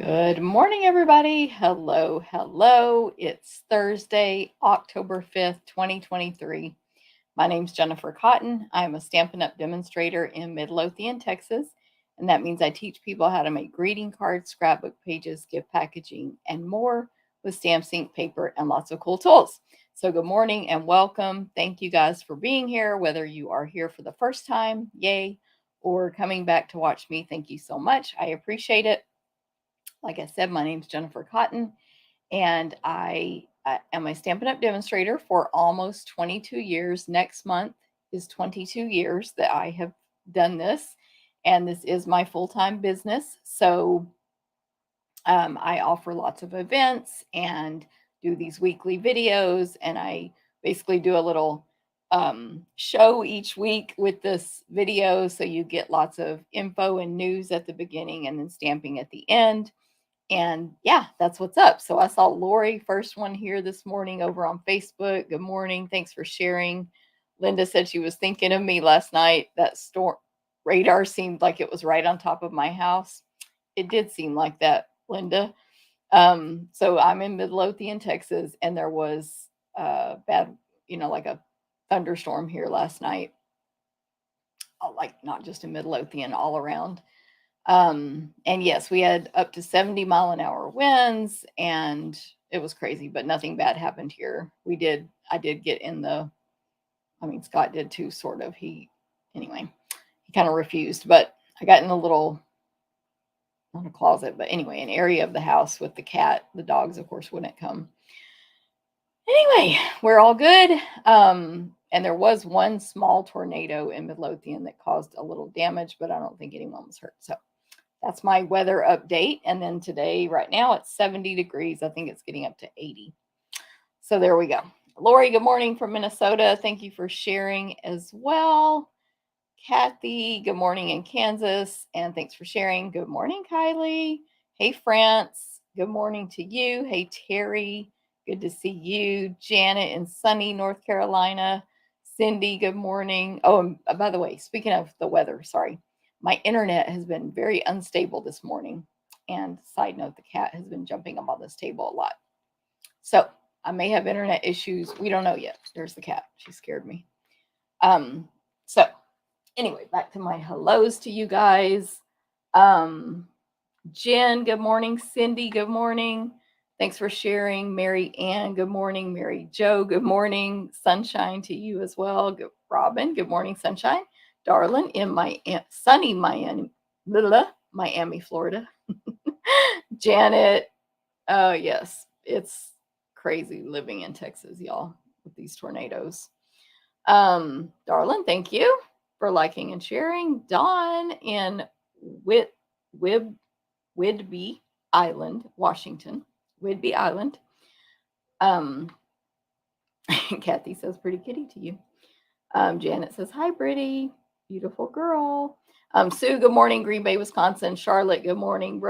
Good morning, everybody. Hello, hello. It's Thursday, October 5th, 2023. My name's Jennifer Cotton. I'm a Stampin' Up! Demonstrator in Midlothian, Texas, and that means I teach people how to make greeting cards, scrapbook pages, gift packaging, and more with stamps, ink, paper, and lots of cool tools. So, good morning and welcome. Thank you guys for being here, whether you are here for the first time, yay, or coming back to watch me. Thank you so much. I appreciate it. Like I said, my name's Jennifer Cotton, and I am a Stampin' Up! Demonstrator for almost 22 years. Next month is 22 years that I have done this, and this is my full-time business. So I offer lots of events and do these weekly videos, and I basically do a little show each week with this video. So you get lots of info and news at the beginning and then stamping at the end. And yeah, that's what's up. So I saw Lori, first one here this morning over on Facebook. Good morning. Thanks for sharing. Linda said she was thinking of me last night. That storm radar seemed like it was right on top of my house. It did seem like that, Linda. So I'm in Midlothian, Texas, and there was bad, like a thunderstorm here last night. Like not just in Midlothian, all around. And yes, we had up to 70-mile-an-hour winds, and it was crazy, but nothing bad happened here. I did get in Scott did too, sort of. He kind of refused, but I got in a little, not a closet, but anyway, an area of the house with the cat. The dogs, of course, wouldn't come. Anyway, we're all good. And there was one small tornado in Midlothian that caused a little damage, but I don't think anyone was hurt. So that's my weather update. And then today, right now, it's 70 degrees. I think it's getting up to 80. So there we go. Lori, good morning from Minnesota. Thank you for sharing as well. Kathy, good morning in Kansas. And thanks for sharing. Good morning, Kylie. Hey, France. Good morning to you. Hey, Terry. Good to see you. Janet in sunny North Carolina. Cindy, good morning. Oh, and by the way, speaking of the weather, sorry. My internet has been very unstable this morning. And side note, the cat has been jumping up on this table a lot. So I may have internet issues. We don't know yet. There's the cat. She scared me. So anyway, back to my hellos to you guys. Jen, good morning. Cindy, good morning. Thanks for sharing. Mary Ann, good morning. Mary Jo, good morning. Sunshine to you as well. Robin, good morning, Sunshine. Darlin in sunny Miami, Florida. Janet, oh yes, it's crazy living in Texas, y'all, with these tornadoes. Darlin, thank you for liking and sharing. Dawn in Whidbey Island, Washington. Whidbey Island. Kathy says pretty kitty to you. Janet says, hi, Brittany. Beautiful girl. Sue, good morning. Green Bay, Wisconsin. Charlotte, good morning.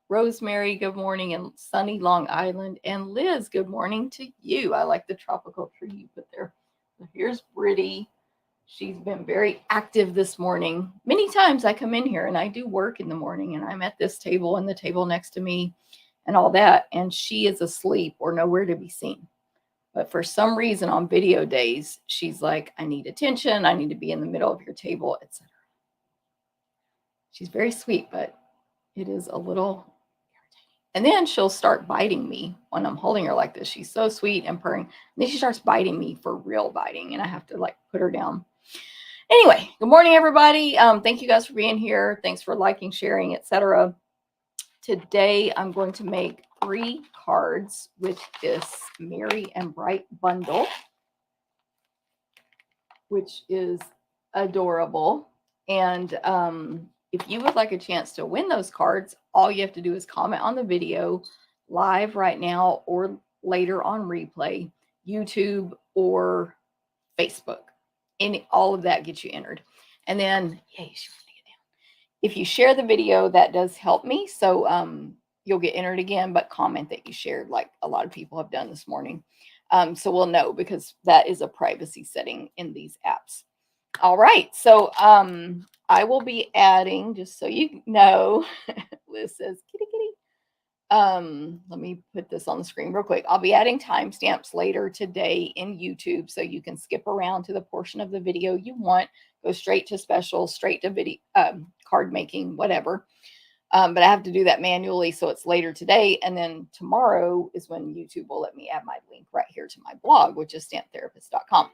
Rosemary, good morning. And sunny Long Island. And Liz, good morning to you. I like the tropical tree you put there. So here's Brittany. She's been very active this morning. Many times I come in here and I do work in the morning, and I'm at this table and the table next to me and all that, and she is asleep or nowhere to be seen. But for some reason on video days, she's like, I need attention. I need to be in the middle of your table, etc. She's very sweet, but it is a little irritating. And then she'll start biting me when I'm holding her like this. She's so sweet and purring. And then she starts biting me, for real biting, and I have to put her down. Anyway, good morning, everybody. Thank you guys for being here. Thanks for liking, sharing, etc. Today, I'm going to make 3 cards with this Merry and Bright bundle, which is adorable. And if you would like a chance to win those cards, all you have to do is comment on the video live right now or later on replay, YouTube or Facebook. All of that gets you entered. And then, yay, she wants to get down. If you share the video, that does help me. So you'll get entered again, but comment that you shared, like a lot of people have done this morning. So we'll know, because that is a privacy setting in these apps. All right. So I will be adding, just so you know, Liz says, kitty, kitty. Let me put this on the screen real quick. I'll be adding timestamps later today in YouTube, so you can skip around to the portion of the video you want, go straight to specials, straight to video, card making, whatever. But I have to do that manually, so it's later today. And then tomorrow is when YouTube will let me add my link right here to my blog, which is stamптherapist.com.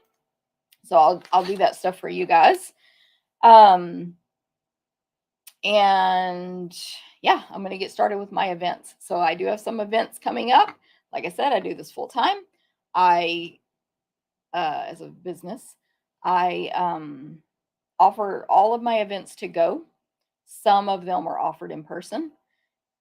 So I'll do that stuff for you guys. And yeah, I'm going to get started with my events. So I do have some events coming up. Like I said, I do this full time. As a business, I offer all of my events to go. Some of them are offered in person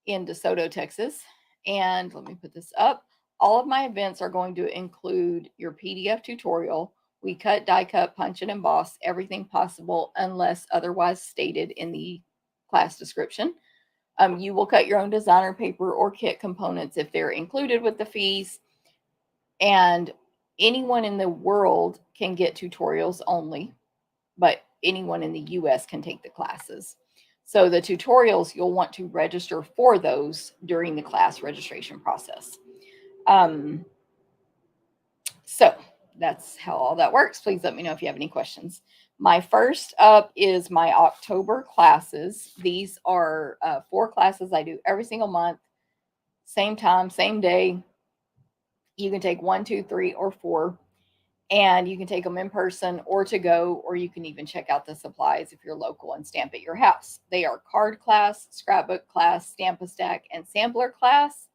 in DeSoto, Texas. And let me put this up. All of my events are going to include your PDF tutorial. We cut, die cut, punch, and emboss everything possible unless otherwise stated in the class description. You will cut your own designer paper or kit components if they're included with the fees. And anyone in the world can get tutorials only, but anyone in the US can take the classes. So the tutorials, you'll want to register for those during the class registration process. So that's how all that works. Please let me know if you have any questions. My first up is my October classes. These are 4 classes I do every single month, same time, same day. You can take 1, 2, 3, or 4, and you can take them in person or to go, or you can even check out the supplies if you're local and stamp at your house. They are card class, scrapbook class, Stamp-A-Stack, and sampler class,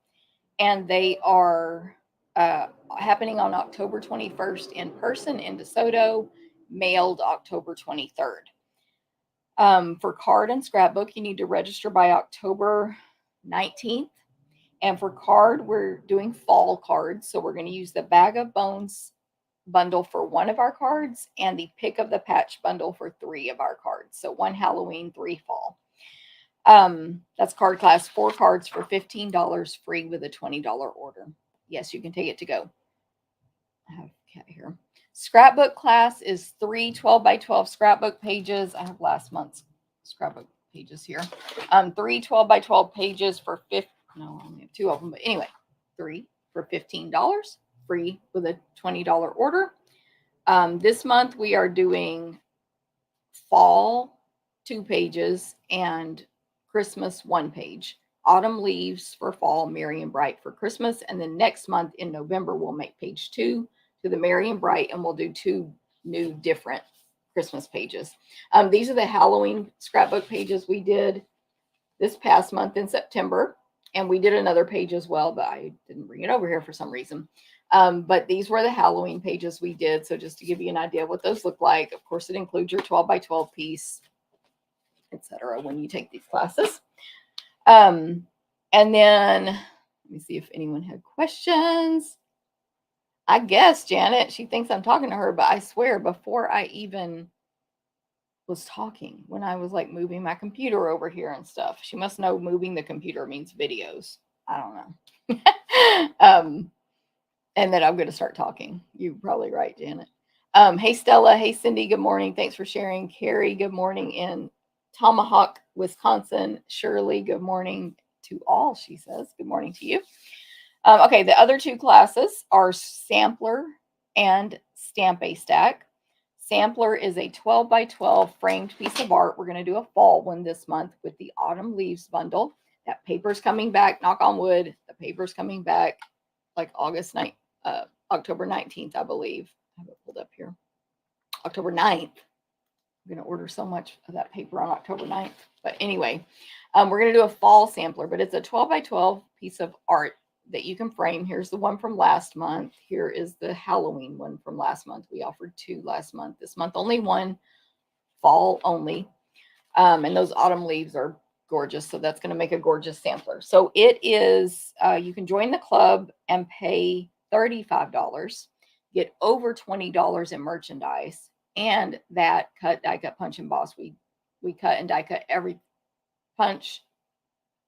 and they are happening on October 21st in person in DeSoto, mailed October 23rd. For card and scrapbook, you need to register by October 19th. And for card, we're doing fall cards. So we're going to use the Bag of Bones bundle for 1 of our cards and the Pick of the Patch bundle for 3 of our cards. So 1 Halloween, 3 fall. That's card class, 4 cards for $15 free with a $20 order. Yes, you can take it to go. I have a cat here. Scrapbook class is 3 12x12 scrapbook pages. I have last month's scrapbook pages here. 3 12x12 pages for no, I only have 2 of them, but anyway, 3 for $15 free with a $20 order. This month we are doing fall 2 pages and Christmas 1 page. Autumn leaves for fall, Merry and Bright for Christmas. And then next month in November, we'll make page 2 to the Merry and Bright, and we'll do 2 new different Christmas pages. These are the Halloween scrapbook pages we did this past month in September. And we did another page as well, but I didn't bring it over here for some reason. But these were the Halloween pages we did. So just to give you an idea of what those look like, of course, it includes your 12x12 piece, etc. when you take these classes. And then let me see if anyone had questions. I guess Janet, she thinks I'm talking to her, but I swear before I even was talking, when I was like moving my computer over here and stuff, she must know moving the computer means videos. I don't know. And then I'm going to start talking. You're probably right, Janet. Hey, Stella. Hey, Cindy. Good morning. Thanks for sharing. Carrie, good morning in Tomahawk, Wisconsin. Shirley, good morning to all, she says. Good morning to you. Okay, the other 2 classes are Sampler and Stamp-A-Stack. Sampler is a 12x12 framed piece of art. We're going to do a fall one this month with the Autumn Leaves bundle. That paper's coming back, knock on wood. The paper's coming back like October 19th, I believe. I have it pulled up here. October 9th. I'm going to order so much of that paper on October 9th. But anyway, we're going to do a fall sampler, but it's a 12x12 piece of art that you can frame. Here's the one from last month. Here is the Halloween one from last month. We offered 2 last month. This month, only 1, fall only. And those autumn leaves are gorgeous. So that's going to make a gorgeous sampler. So it is, you can join the club and pay $35, get over $20 in merchandise, and that cut, die cut, punch, emboss. We cut and die cut every punch,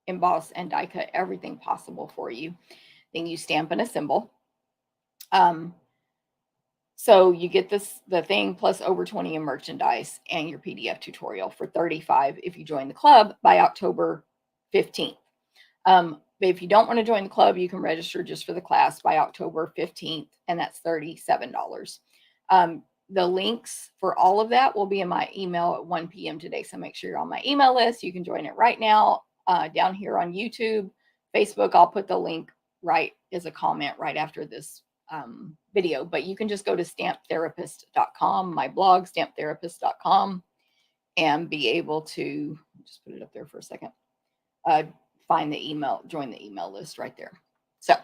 emboss, and die cut everything possible for you. Then you stamp and assemble. So you get the thing plus over 20 in merchandise and your PDF tutorial for $35 if you join the club by October 15th. if you don't want to join the club, you can register just for the class by October 15th, and that's $37. The links for all of that will be in my email at 1 p.m. today. So make sure you're on my email list. You can join it right now down here on YouTube. Facebook, I'll put the link right as a comment right after this video. But you can just go to stamptherapist.com, my blog, stamptherapist.com, and be able to, just put it up there for a second, find the email, join the email list right there. So,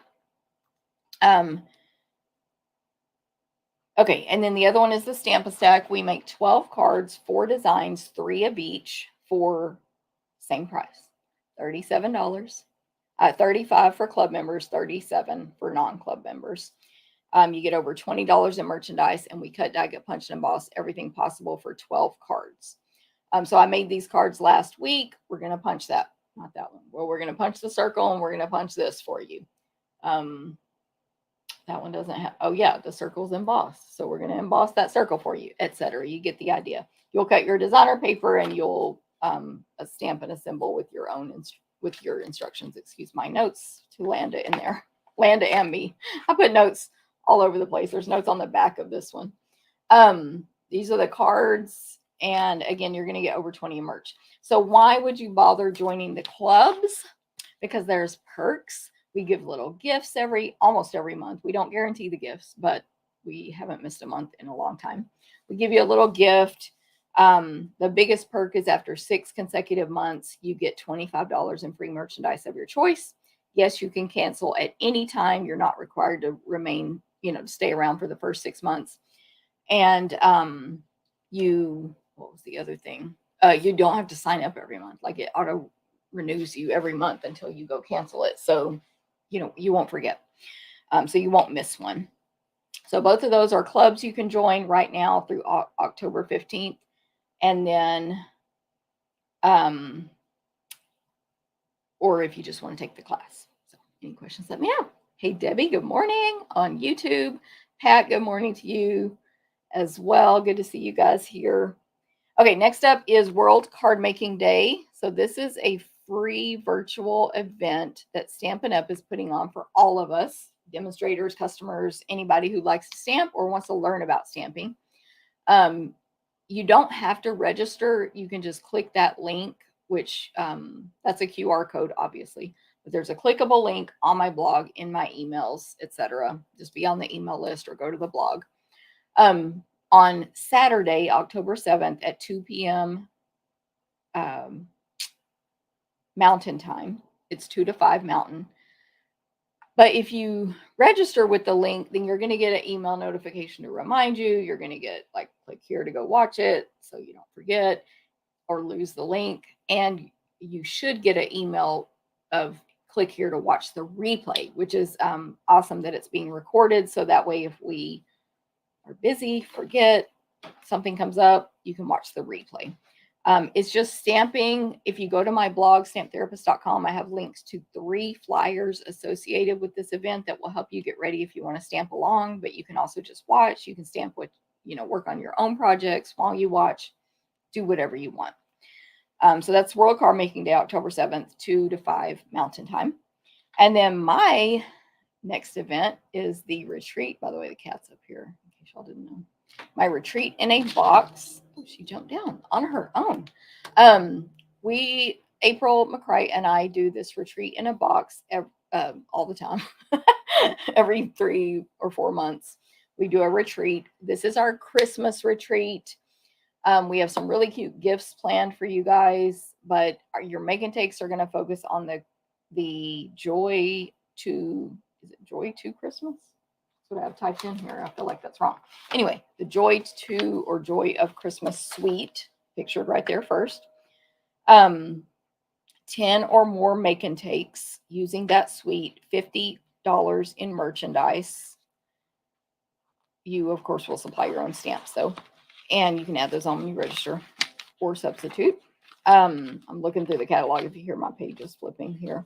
okay, and then the other one is the Stamp-A-Stack. We make 12 cards, 4 designs, 3 of each for same price, $37. $35 for club members, $37 for non-club members. You get over $20 in merchandise, and we cut, die, get punched, and emboss everything possible for 12 cards. So I made these cards last week. We're going to punch that, not that one. Well, we're going to punch the circle, and we're going to punch this for you. That one doesn't have, oh yeah, the circle's embossed. So we're going to emboss that circle for you, etc. You get the idea. You'll cut your designer paper, and you'll stamp and assemble with your own with your instructions. Excuse my notes to Landa in there. Landa and me. I put notes all over the place. There's notes on the back of this one. These are the cards. And again, you're going to get over 20 in merch. So why would you bother joining the clubs? Because there's perks. We give little gifts almost every month. We don't guarantee the gifts, but we haven't missed a month in a long time. We give you a little gift. The biggest perk is after 6 consecutive months, you get $25 in free merchandise of your choice. Yes, you can cancel at any time. You're not required to remain, to stay around for the first 6 months. And what was the other thing? You don't have to sign up every month. Like, it auto renews you every month until you go cancel it. So, you won't forget. So you won't miss one. So both of those are clubs you can join right now through October 15th. And then, or if you just want to take the class. So any questions, let me know. Hey, Debbie, good morning on YouTube. Pat, good morning to you as well. Good to see you guys here. Okay, next up is World Card Making Day. So this is a free virtual event that Stampin' Up is putting on for all of us, demonstrators, customers, anybody who likes to stamp or wants to learn about stamping. You don't have to register. You can just click that link, which that's a QR code, obviously. But there's a clickable link on my blog, in my emails, etc. Just be on the email list or go to the blog. On Saturday, October 7th at 2 p.m. Mountain time. It's 2 to 5 Mountain. But if you register with the link, then you're going to get an email notification to remind you. You're going to get, like, click here to go watch it so you don't forget or lose the link. And you should get an email of click here to watch the replay, which is awesome that it's being recorded. So that way, if we are busy, forget, something comes up, you can watch the replay. It's just stamping. If you go to my blog, stamptherapist.com, I have links to 3 flyers associated with this event that will help you get ready if you want to stamp along, but you can also just watch. You can stamp with, work on your own projects while you watch, do whatever you want. So that's World Card Making Day, October 7th, 2 to 5 Mountain Time. And then my next event is the retreat. By the way, the cat's up here, in case y'all didn't know. My retreat in a box. Oh, she jumped down on her own. April McCray and I do this retreat in a box all the time. Every 3 or 4 months, we do a retreat. This is our Christmas retreat. We have some really cute gifts planned for you guys, but your make and takes are going to focus on the joy to, is it joy to Christmas? That's what I've typed in here. I feel like that's wrong. Anyway, the joy to or joy of Christmas suite, pictured right there first. 10 or more make and takes using that suite, $50 in merchandise. You, of course, will supply your own stamps, though. And you can add those on when you register or substitute. I'm looking through the catalog if you hear my pages flipping here.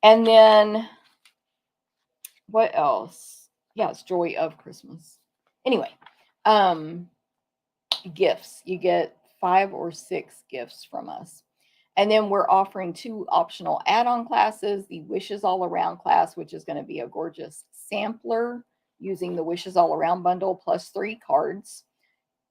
And then what else? Yeah, it's Joy of Christmas. Anyway, gifts. You get 5 or 6 gifts from us. And then we're offering 2 optional add-on classes, the Wishes All Around class, which is going to be a gorgeous sampler using the Wishes All Around bundle plus 3 cards,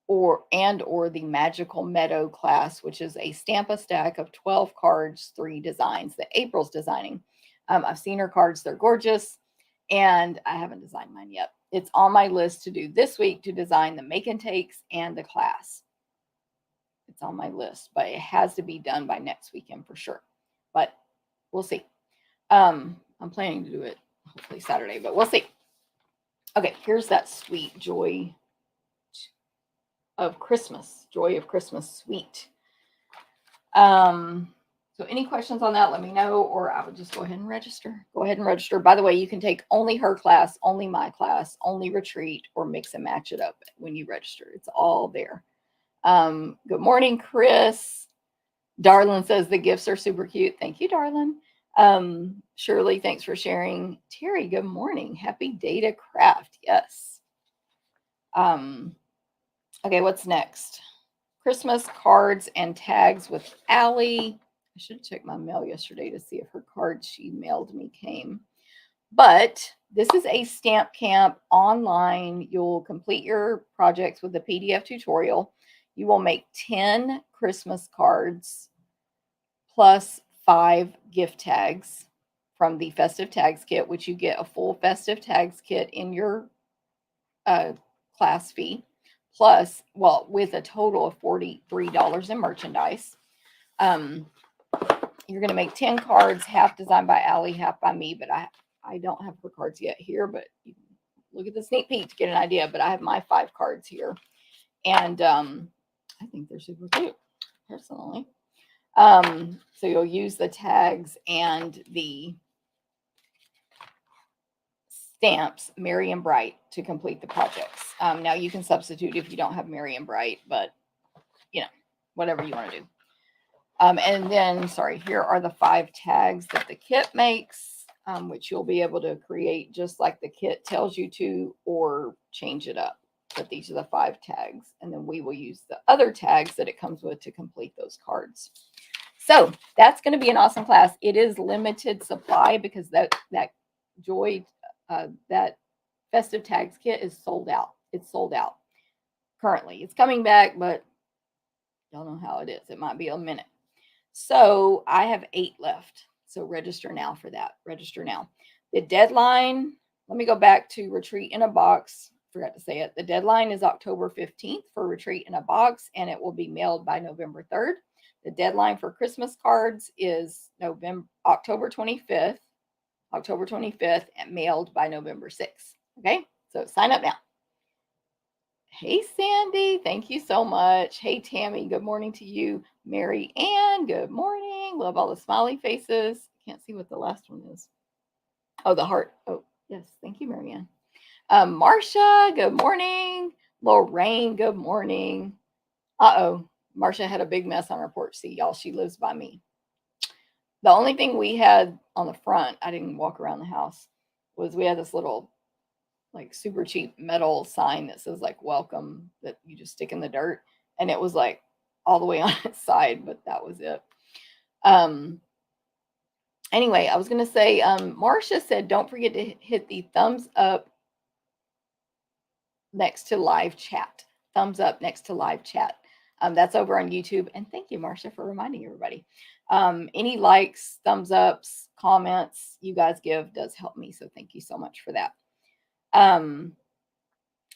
or the Magical Meadow class, which is a stamp a stack of 12 cards, 3 designs that April's designing. I've seen her cards, they're gorgeous, and I haven't designed mine yet. It's on my list to do this week to design the make and takes and the class. It's on my list, but it has to be done by next weekend for sure. But we'll see. I'm planning to do it hopefully Saturday, but we'll see. Okay, here's that sweet Joy of Christmas. Joy of Christmas sweet. So any questions on that, let me know, or I would just go ahead and register. Go ahead and register. By the way, you can take only her class, only my class, only retreat, or mix and match it up when you register. It's all there. Good morning, Chris. Darlin says the gifts are super cute. Thank you, Darlin. Shirley, thanks for sharing. Terry, good morning. Happy day to craft. Yes. Okay, what's next? Christmas cards and tags with Allie. I should have checked my mail yesterday to see if her card she mailed me came. But this is a stamp camp online. You'll complete your projects with a PDF tutorial. You will make 10 Christmas cards plus 5 gift tags from the Festive Tags Kit, which you get a full Festive Tags Kit in your class fee, plus, well, with a total of $43 in merchandise. You're going to make 10 cards, half designed by Allie, half by me, but I don't have her cards yet here, but you can look at the sneak peek to get an idea. But I have my 5 cards here, and I think they're super cute, personally. So you'll use the tags and the stamps, Merry and Bright, to complete the projects. Now you can substitute if you don't have Merry and Bright, but you know, whatever you want to do. And then, sorry, here are the 5 tags that the kit makes, which you'll be able to create just like the kit tells you to, or change it up. But these are the 5 tags, and then we will use the other tags that it comes with to complete those cards. So that's going to be an awesome class. It is limited supply because that Joy, that Festive Tags Kit is sold out. It's sold out currently. It's coming back, but don't know how it is. It might be a minute. So I have 8 left. So register now for that. Register now. The deadline, let me go back to Retreat in a Box. Forgot to say it. The deadline is October 15th for Retreat in a Box, and it will be mailed by November 3rd. The deadline for Christmas cards is October 25th. October 25th, and mailed by November 6th. Okay, so sign up now. Hey, Sandy, thank you so much. Hey, Tammy, good morning to you. Mary Ann, good morning. Love all the smiley faces. Can't see what the last one is. Oh, the heart. Oh, yes, thank you, Mary Ann. Marcia, good morning. Lorraine, good morning. Uh-oh, Marcia had a big mess on her porch. See, y'all, she lives by me. The only thing we had on the front, I didn't walk around the house, was we had this little like super cheap metal sign that says like welcome, that you just stick in the dirt, and it was like all the way on its side, but that was it. Anyway, I was gonna say, Marcia said don't forget to hit the thumbs up next to live chat. Thumbs up next to live chat. That's over on YouTube. And thank you, Marcia, for reminding everybody. Any likes, thumbs ups, comments you guys give does help me. So thank you so much for that.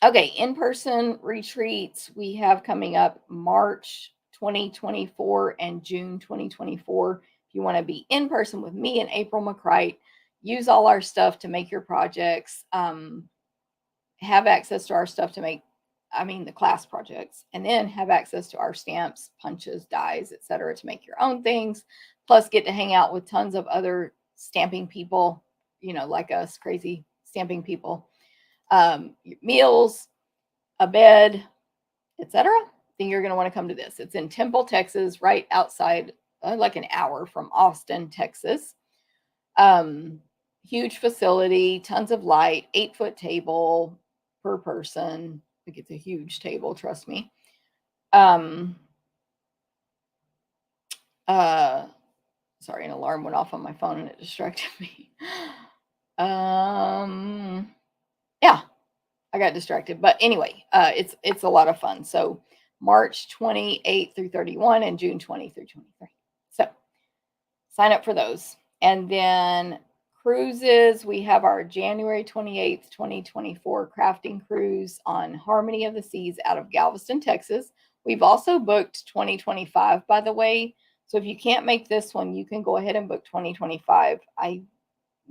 Okay, in-person retreats we have coming up March 2024 and June 2024. If you want to be in person with me and April McCrite, use all our stuff to make your projects, have access to our stuff to make, the class projects, and then have access to our stamps, punches, dies, etc. to make your own things, plus get to hang out with tons of other stamping people, like us, crazy stamping people, meals, a bed, etc. Then you're going to want to come to this. It's in Temple, Texas, right outside, like an hour from Austin, Texas. Huge facility, tons of light, 8-foot table per person. Like, it's a huge table, trust me. Sorry, an alarm went off on my phone and it distracted me. Yeah, I got distracted. But anyway, it's a lot of fun. So March 28th through 31 and June 20 through 23. So sign up for those. And then cruises, we have our January 28th, 2024 crafting cruise on Harmony of the Seas out of Galveston, Texas. We've also booked 2025, by the way. So if you can't make this one, you can go ahead and book 2025.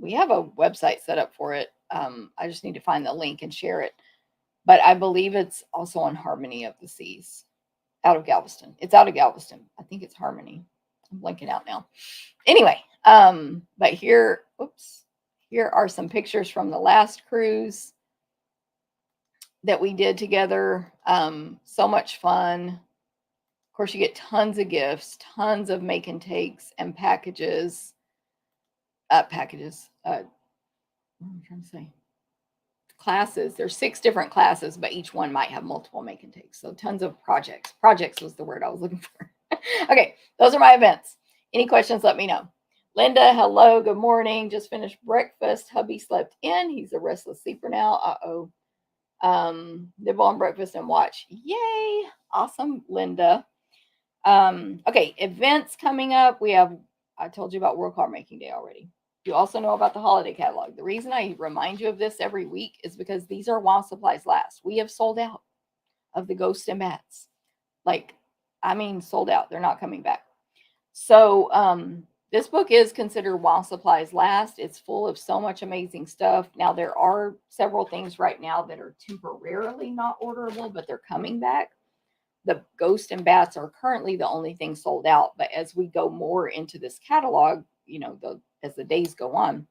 We have a website set up for it. I just need to find the link and share it. But I believe it's also on Harmony of the Seas out of Galveston. It's out of Galveston. I think it's Harmony. I'm blanking out now. Anyway, but here are some pictures from the last cruise that we did together. So much fun. Of course, you get tons of gifts, tons of make and takes and packages. What am I trying to say? Classes. There's 6 different classes, but each one might have multiple make and takes. So tons of projects. Projects was the word I was looking for. Okay, those are my events. Any questions, let me know. Linda, hello, good morning. Just finished breakfast. Hubby slept in. He's a restless sleeper now. Uh-oh. Nibble on breakfast and watch. Yay. Awesome, Linda. Okay, events coming up. I told you about World Card Making Day already. You also know about the holiday catalog. The reason I remind you of this every week is because these are while supplies last. We have sold out of the Ghosts and Bats. Sold out. They're not coming back. So this book is considered while supplies last. It's full of so much amazing stuff. Now, there are several things right now that are temporarily not orderable, but they're coming back. The Ghost and Bats are currently the only thing sold out. But as we go more into this catalog, as the days go on,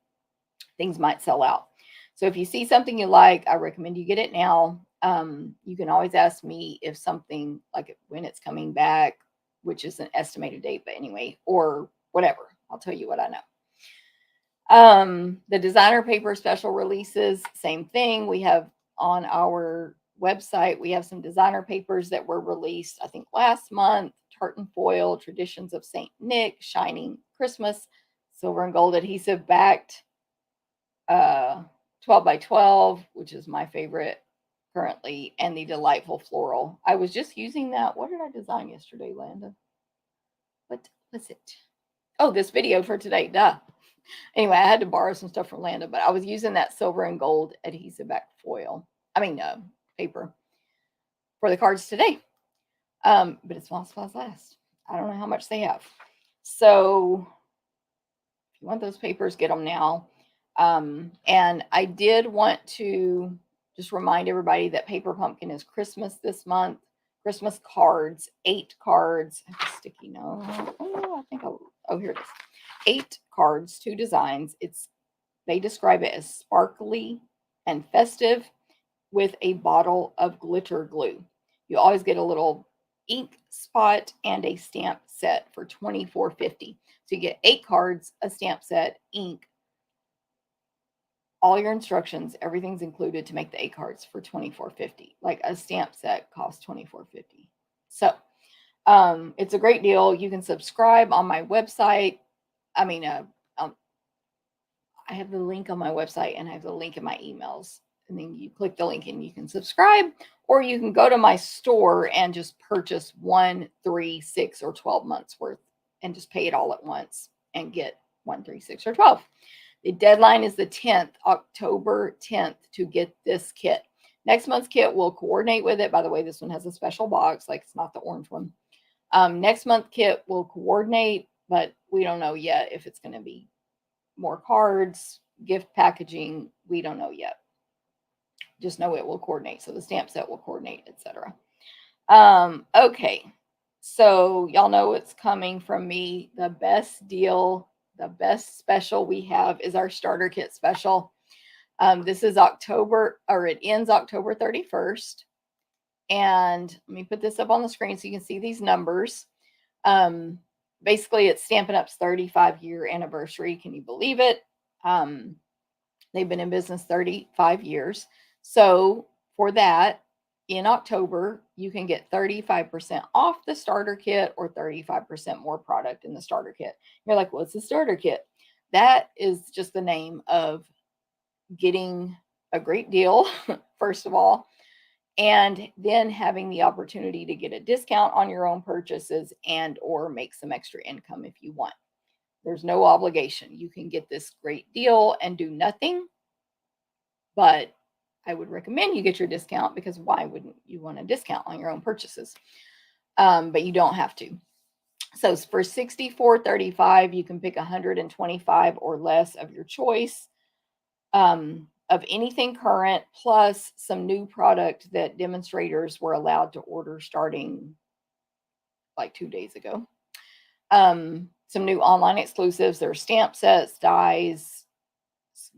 things might sell out. So if you see something you like, I recommend you get it now. You can always ask me if something, like when it's coming back, which is an estimated date, but anyway, or whatever. I'll tell you what I know. The designer paper special releases, same thing. We have on our website, we have some designer papers that were released, I think last month. Tartan Foil, Traditions of St. Nick, Shining Christmas, silver and gold adhesive backed, 12 by 12, which is my favorite currently, and the Delightful Floral. I was just using that. What did I design yesterday, Landa? What was it? Oh, this video for today. Duh. Anyway, I had to borrow some stuff from Landa, but I was using that silver and gold adhesive back paper for the cards today. But it's while supplies last. I don't know how much they have. So if you want those papers, get them now. And I did want to just remind everybody that Paper Pumpkin is Christmas this month. Christmas cards, 8 cards. I have a sticky note. Here it is. 8 cards, 2 designs. They describe it as sparkly and festive with a bottle of glitter glue. You always get a little ink spot and a stamp set for $24.50. So you get 8 cards, a stamp set, ink, all your instructions, everything's included to make the 8 cards for $24.50. Like a stamp set costs $24.50. So it's a great deal. You can subscribe on my website. I have the link on my website and I have the link in my emails. And then you click the link and you can subscribe, or you can go to my store and just purchase 1, 3, 6, or 12 months worth and just pay it all at once and get 1, 3, 6, or 12. The deadline is the 10th, October 10th, to get this kit. Next month's kit will coordinate with it. By the way, this one has a special box, like it's not the orange one. Next month kit will coordinate, but we don't know yet if it's going to be more cards, gift packaging. We don't know yet. Just know it will coordinate. So the stamp set will coordinate, etc. Okay. So y'all know what's coming from me. The best deal, the best special we have is our starter kit special. This is it ends October 31st. And let me put this up on the screen so you can see these numbers. Basically, it's Stampin' Up's 35-year anniversary. Can you believe it? They've been in business 35 years. So for that, in October, you can get 35% off the starter kit or 35% more product in the starter kit. You're like, what's the starter kit? That is just the name of getting a great deal, first of all, and then having the opportunity to get a discount on your own purchases and or make some extra income if you want. There's no obligation. You can get this great deal and do nothing, but I would recommend you get your discount, because why wouldn't you want a discount on your own purchases? But you don't have to. So for $64.35, you can pick 125 or less of your choice, of anything current, plus some new product that demonstrators were allowed to order starting like 2 days ago. Some new online exclusives. There are stamp sets, dies,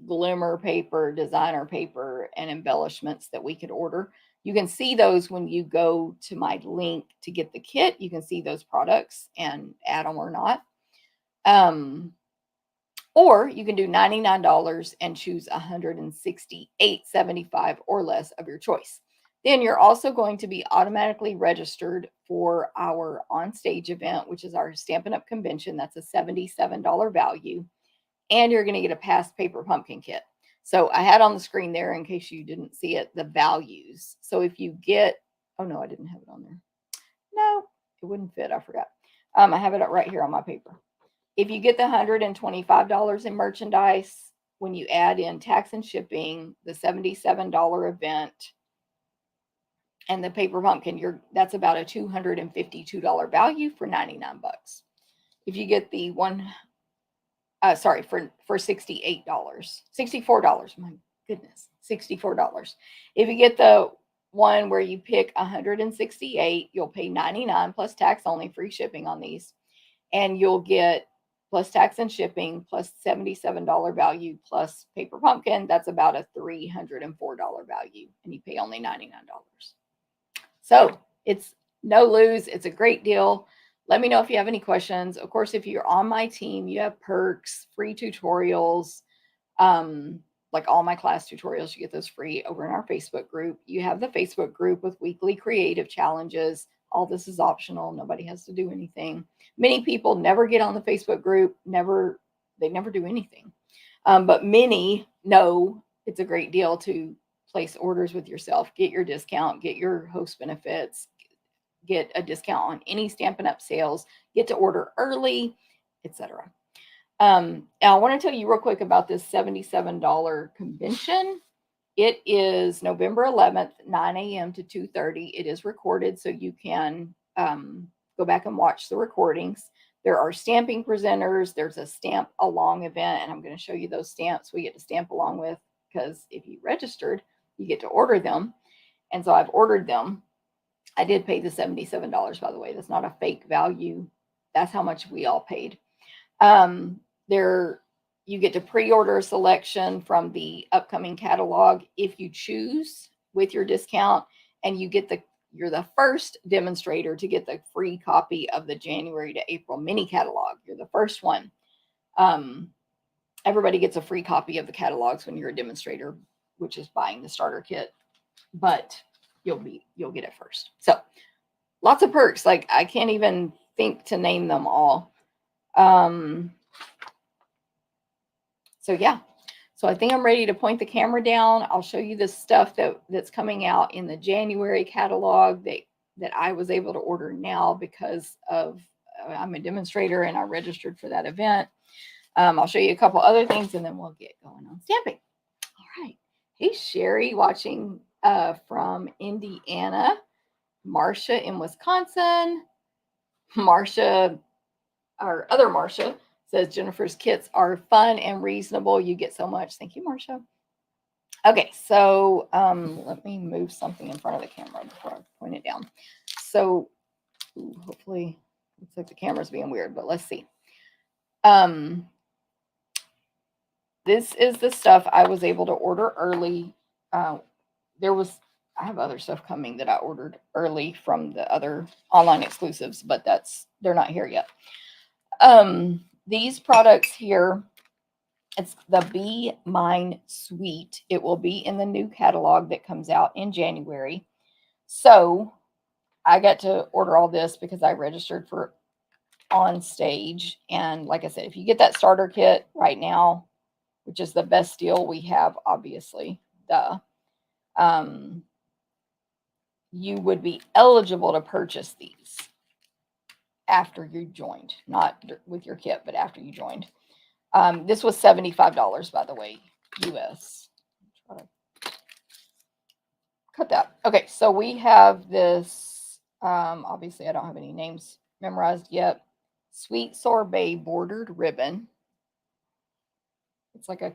glimmer paper, designer paper, and embellishments that we could order. You can see those when you go to my link to get the kit. You can see those products and add them or not. Or you can do $99 and choose $168.75 or less of your choice. Then you're also going to be automatically registered for our on-stage event, which is our Stampin' Up! Convention. That's a $77 value. And you're going to get a past paper pumpkin kit. So I had on the screen there, in case you didn't see it, the values. So if you get, oh no, I didn't have it on there. No, it wouldn't fit. I forgot. I have it right here on my paper. If you get the $125 in merchandise, when you add in tax and shipping, the $77 event, and the paper pumpkin, that's about a $252 value for 99 bucks. If you get the for $68, $64, my goodness, $64. If you get the one where you pick 168, you'll pay 99 plus tax only, free shipping on these, and you'll get plus tax and shipping plus $77 value plus paper pumpkin. That's about a $304 value, and you pay only $99. So it's no lose. It's a great deal. Let me know if you have any questions. Of course, if you're on my team, you have perks, free tutorials, like all my class tutorials. You get those free over in our Facebook group. You have the Facebook group with weekly creative challenges. All this is optional. Nobody has to do anything. Many people never get on the Facebook group. They never do anything. But many know it's a great deal to place orders with yourself, get your discount, get your host benefits, get a discount on any Stampin' Up! Sales, get to order early, etc. Now I want to tell you real quick about this $77 convention. It is November 11th, 9 a.m. to 2:30. It is recorded, so you can go back and watch the recordings. There are stamping presenters. There's a stamp along event, and I'm going to show you those stamps we get to stamp along with, because if you registered, you get to order them. And so I've ordered them. I did pay the $77, by the way. That's not a fake value. That's how much we all paid. You get to pre-order a selection from the upcoming catalog if you choose with your discount, and you're the first demonstrator to get the free copy of the January to April mini catalog. You're the first one. Everybody gets a free copy of the catalogs when you're a demonstrator, which is buying the starter kit, but you'll get it first. So lots of perks. Like, I can't even think to name them all. So yeah, so I think I'm ready to point the camera down. I'll show you the stuff that's coming out in the January catalog that I was able to order now because I'm a demonstrator and I registered for that event. I'll show you a couple other things, and then we'll get going on stamping. All right. Hey, Sherry, watching from Indiana. Marcia in Wisconsin. Marcia, our other Marcia, says Jennifer's kits are fun and reasonable. You get so much. Thank you, Marcia. Okay, so let me move something in front of the camera before I point it down. So hopefully, looks like the camera's being weird, but let's see. This is the stuff I was able to order early. I have other stuff coming that I ordered early from the other online exclusives, but they're not here yet. These products here, it's the Be Mine Suite. It will be in the new catalog that comes out in January. So I got to order all this because I registered for on stage. And like I said, if you get that starter kit right now, which is the best deal we have, obviously, you would be eligible to purchase these after you joined, not with your kit, but after you joined. This was $75, by the way, US. Try to cut that. Okay, so we have this, obviously I don't have any names memorized yet. Sweet sorbet bordered ribbon. It's like a,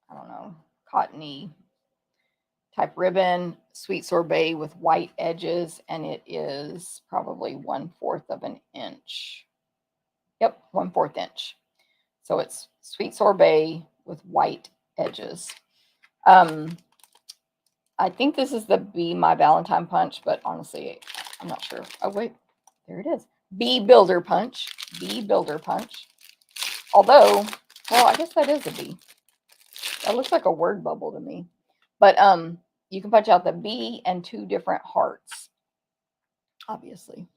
I don't know, cottony type ribbon, sweet sorbet with white edges, and it is probably 1/4 of an inch. Yep, 1/4 inch. So it's sweet sorbet with white edges. I think this is the Be My Valentine punch, but honestly, I'm not sure. Oh, wait, there it is. Bee Builder Punch. Bee Builder Punch. Although, well, I guess that is a bee. That looks like a word bubble to me. But you can punch out the bee and 2 different hearts, obviously.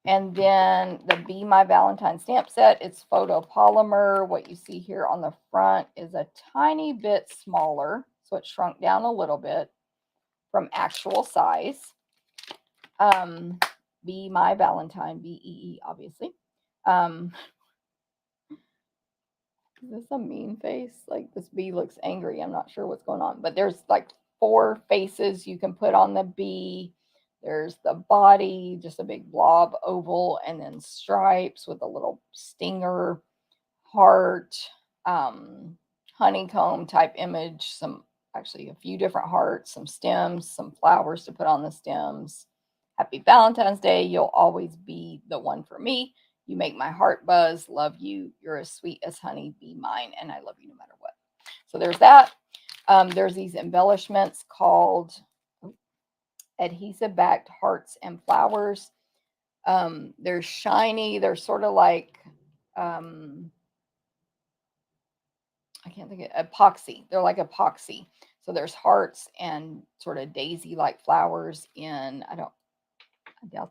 And then the Be My Valentine stamp set, it's photopolymer. What you see here on the front is a tiny bit smaller, so it shrunk down a little bit from actual size. Be My Valentine, BEE, obviously. Is this a mean face? Like, this bee looks angry. I'm not sure what's going on, but there's like 4 faces you can put on the bee. There's the body, just a big blob oval, and then stripes with a little stinger, heart, honeycomb type image, actually a few different hearts, some stems, some flowers to put on the stems. Happy Valentine's Day. You'll always be the one for me. You make my heart buzz. Love you. You're as sweet as honey. Be mine. And I love you no matter what. So there's that. There's these embellishments called adhesive backed hearts and flowers. They're shiny. They're sort of like, I can't think of epoxy. They're like epoxy. So there's hearts and sort of daisy like flowers in, I doubt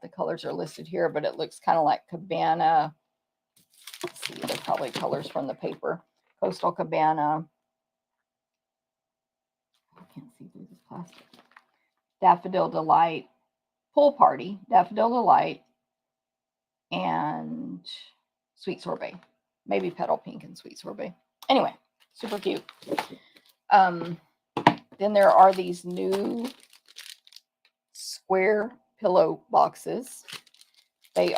the colors are listed here, but it looks kind of like cabana. Let's see, they're probably colors from the paper. Coastal cabana. I can't see through this plastic. Daffodil Delight. Pool Party. Daffodil Delight. And Sweet Sorbet. Maybe Petal Pink and Sweet Sorbet. Anyway, super cute. Then there are these new square pillow boxes. They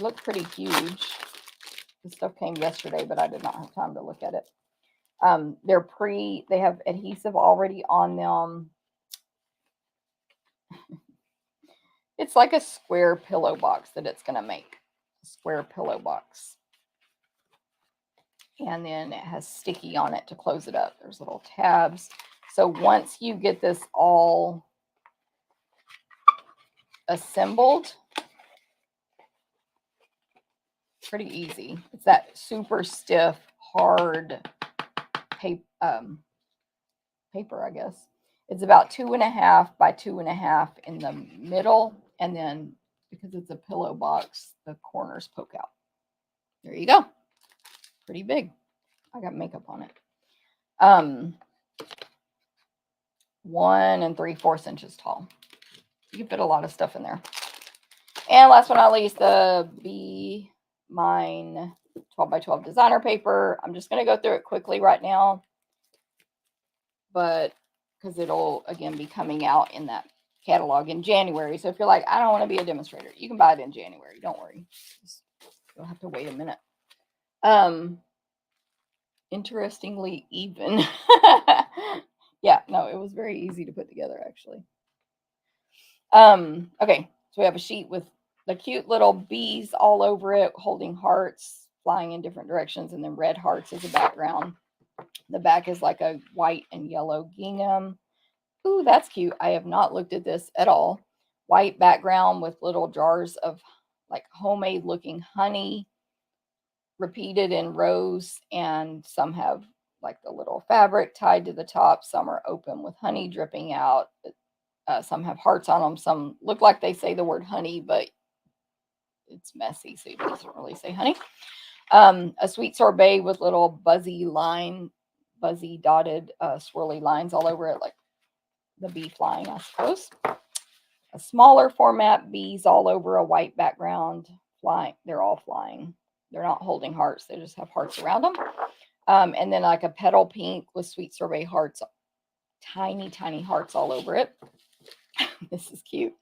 look pretty huge. This stuff came yesterday, but I did not have time to look at it. They have adhesive already on them. It's like a square pillow box that it's going to make. A square pillow box. And then it has sticky on it to close it up. There's little tabs. So once you get this all assembled, pretty easy. It's that super stiff, hard paper, I guess. It's about 2.5 by 2.5 in the middle. And then because it's a pillow box, the corners poke out. There you go. Pretty big. I got makeup on it. 1 3/4 inches tall. You can fit a lot of stuff in there. And last but not least, the Be Mine 12 by 12 designer paper. I'm just going to go through it quickly right now, but because it'll again be coming out in that catalog in January. So if you're like, I don't want to be a demonstrator, you can buy it in January. Don't worry. You'll have to wait a minute. Interestingly even. Yeah, no, it was very easy to put together, actually. Okay, so we have a sheet with the cute little bees all over it, holding hearts, flying in different directions, and then red hearts as a background. The back is like a white and yellow gingham. Ooh, that's cute. I have not looked at this at all. White background with little jars of like homemade looking honey repeated in rows, and some have like the little fabric tied to the top. Some are open with honey dripping out. Some have hearts on them. Some look like they say the word honey, but it's messy, so it doesn't really say honey. A sweet sorbet with little buzzy dotted swirly lines all over it, like the bee flying, I suppose. A smaller format, bees all over a white background, flying. They're all flying. They're not holding hearts. They just have hearts around them. And then like a petal pink with sweet sorbet hearts, tiny, tiny hearts all over it. This is cute.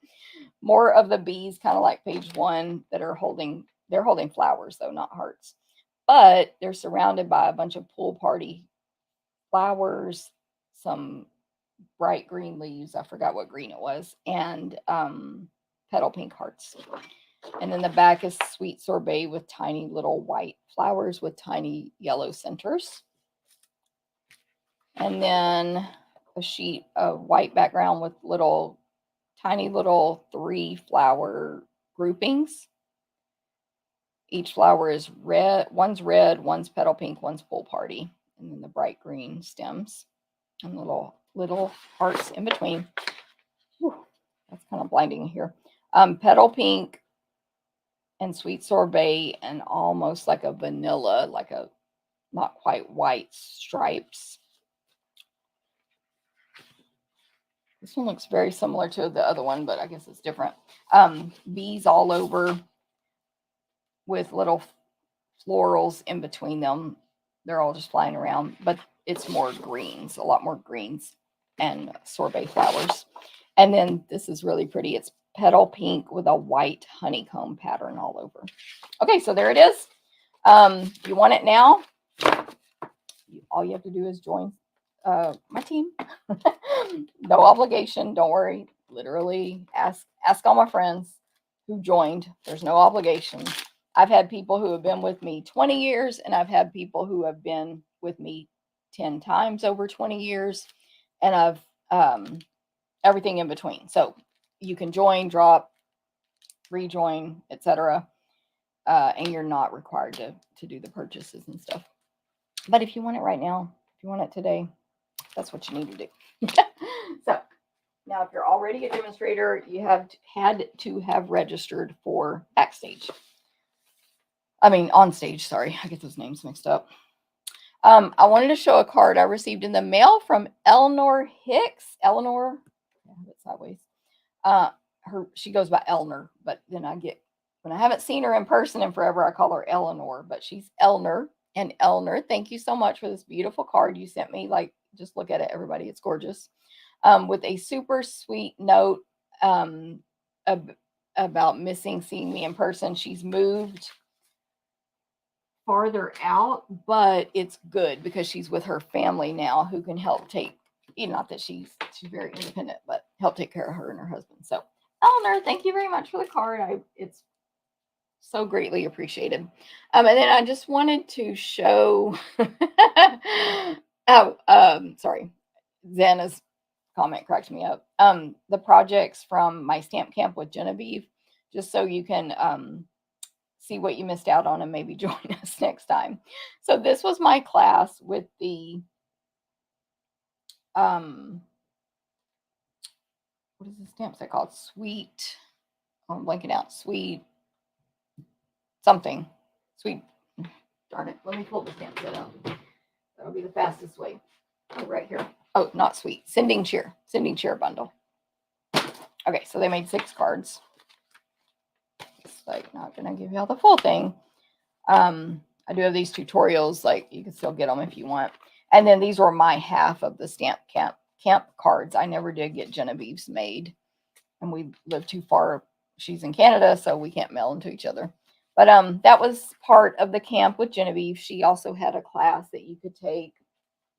More of the bees, kind of like page 1, that are holding, they're holding flowers though, not hearts. But they're surrounded by a bunch of pool party flowers, some bright green leaves. I forgot what green it was. And petal pink hearts. And then the back is sweet sorbet with tiny little white flowers with tiny yellow centers. And then a sheet of white background with tiny little 3 flower groupings. Each flower is red. One's petal pink, one's pool party. And then the bright green stems and little hearts in between. Whew, that's kind of blinding here. Petal pink and sweet sorbet and almost like a vanilla, like a not quite white stripes. This one looks very similar to the other one, but I guess it's different. Bees all over with little florals in between them. They're all just flying around, but it's more greens, a lot more greens and sorbet flowers. And then this is really pretty. It's petal pink with a white honeycomb pattern all over. Okay, so there it is. You want it now? All you have to do is join my team. No obligation. Don't worry. Literally ask all my friends who joined. There's no obligation. I've had people who have been with me 20 years, and I've had people who have been with me 10 times over 20 years, and I've everything in between. So you can join, drop, rejoin, etc. And you're not required to do the purchases and stuff. But if you want it right now, if you want it today, that's what you need to do. So now, if you're already a demonstrator, you have had to have registered for backstage. On stage, sorry. I get those names mixed up. I wanted to show a card I received in the mail from Eleanor Hicks. Eleanor, I have it sideways. She goes by Elner, but then when I haven't seen her in person in forever, I call her Eleanor, but she's Elner. And Elner, thank you so much for this beautiful card you sent me. Like, just look at it, everybody. It's gorgeous. With a super sweet note about missing seeing me in person. She's moved farther out, but it's good because she's with her family now who can help take, not that she's very independent, but help take care of her and her husband. So Eleanor, thank you very much for the card. It's so greatly appreciated. And then I just wanted to show sorry, Xana's comment cracked me up. The projects from my stamp camp with Genevieve, just so you can see what you missed out on and maybe join us next time. So this was my class with the what is the stamp set called? Sweet, I'm blanking out. Sweet something. Sweet, darn it. Let me pull the stamp set out. That'll be the fastest way. Oh, right here. Oh, not sweet. Sending cheer bundle. Okay, so they made 6 cards. It's like not gonna give you all the full thing. I do have these tutorials, like you can still get them if you want. And then these were my half of the stamp camp cards. I never did get Genevieve's made, and we live too far. She's in Canada, so we can't mail them to each other. But that was part of the camp with Genevieve. She also had a class that you could take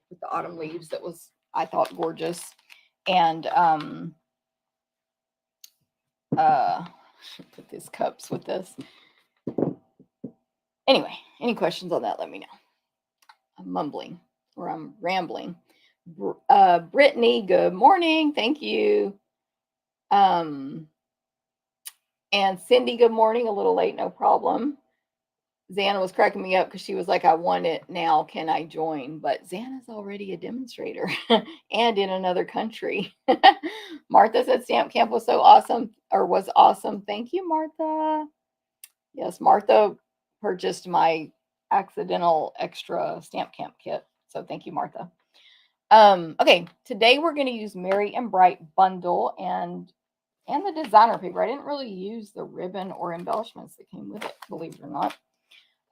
with the autumn leaves that was, I thought, gorgeous. And put these cups with this. Anyway, any questions on that, let me know. I'm mumbling or I'm rambling. Brittany, good morning. Thank you. And Cindy, good morning. A little late, no problem. Xana was cracking me up because she was like, I want it now. Can I join? But Xana's already a demonstrator and in another country. Martha said Stamp Camp was so awesome, or was awesome. Thank you, Martha. Yes, Martha purchased my accidental extra Stamp Camp kit. So thank you, Martha. Okay, today we're going to use Merry and Bright bundle and the designer paper. I didn't really use the ribbon or embellishments that came with it, believe it or not.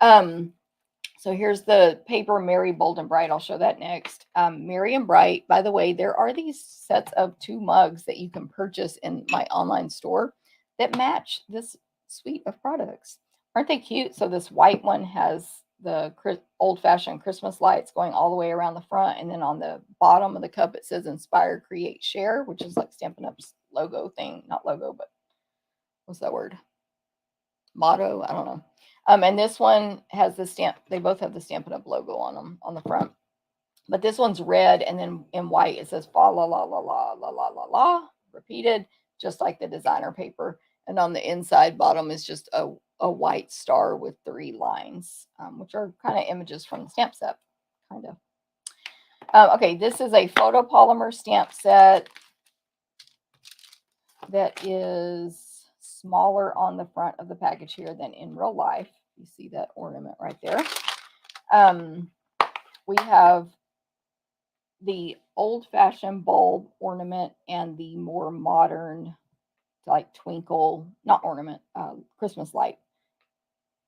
So here's the paper, Merry, Bold, and Bright. I'll show that next. Merry and Bright, by the way, there are these sets of 2 mugs that you can purchase in my online store that match this suite of products. Aren't they cute? So this white one has the old-fashioned Christmas lights going all the way around the front, and then on the bottom of the cup it says Inspire, Create, Share, which is like Stampin' Up's logo thing. Not logo, but what's that word? Motto? I don't know. And this one has the stamp. They both have the Stampin' Up logo on them on the front. But this one's red, and then in white it says fa la la la la la la la la, repeated, just like the designer paper. And on the inside bottom is just a white star with 3 lines, which are kind of images from the stamp set, kind of. Okay, this is a photopolymer stamp set that is smaller on the front of the package here than in real life. You see that ornament right there. We have the old-fashioned bulb ornament and the more modern, like twinkle, not ornament, Christmas light.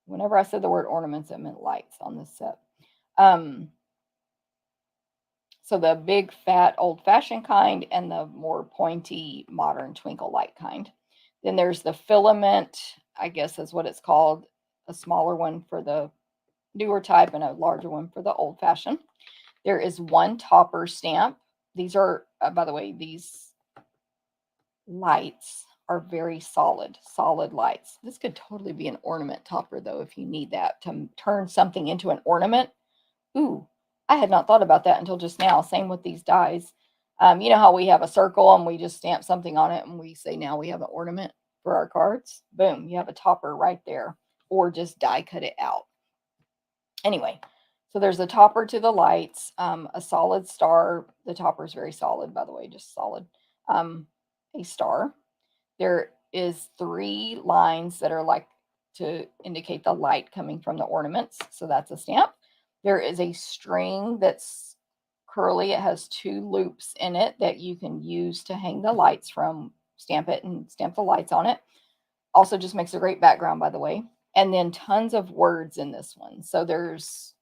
Whenever I said the word ornaments, I meant lights on this set. So the big, fat, old-fashioned kind and the more pointy, modern twinkle light kind. Then there's the filament, I guess is what it's called, a smaller one for the newer type and a larger one for the old-fashioned. There is one topper stamp. These are, by the way, these lights are very solid lights. This could totally be an ornament topper, though, if you need that to turn something into an ornament. Ooh, I had not thought about that until just now. Same with these dies. You know how we have a circle and we just stamp something on it and we say now we have an ornament for our cards? Boom, you have a topper right there. Or just die cut it out. Anyway, so there's a topper to the lights, a solid star. The topper is very solid, by the way, just solid. A star. There is 3 lines that are like to indicate the light coming from the ornaments. So that's a stamp. There is a string that's curly. It has 2 loops in it that you can use to hang the lights from. Stamp it and stamp the lights on it. Also just makes a great background, by the way. And then tons of words in this one. So there's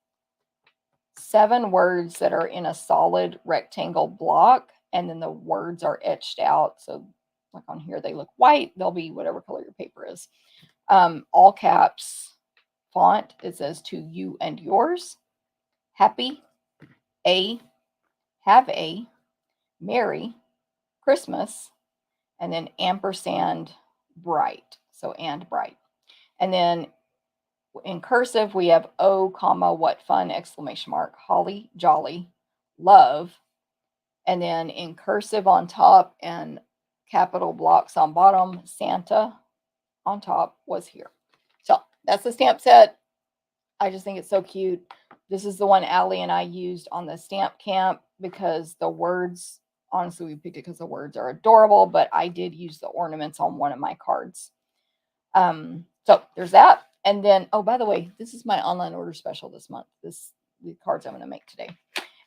7 words that are in a solid rectangle block, and then the words are etched out. So like on here, they look white. They'll be whatever color your paper is. All caps font. It says to you and yours. Happy, a, have a, Merry, Christmas, and then ampersand, bright. So and bright. And then in cursive, we have oh, comma, what fun, exclamation mark, holly, jolly, love. And then in cursive on top and capital blocks on bottom, Santa on top was here. So that's the stamp set. I just think it's so cute. This is the one Allie and I used on the stamp camp because the words, honestly, we picked it because the words are adorable, but I did use the ornaments on one of my cards. So there's that. And then, oh, by the way, this is my online order special this month. The cards I'm going to make today.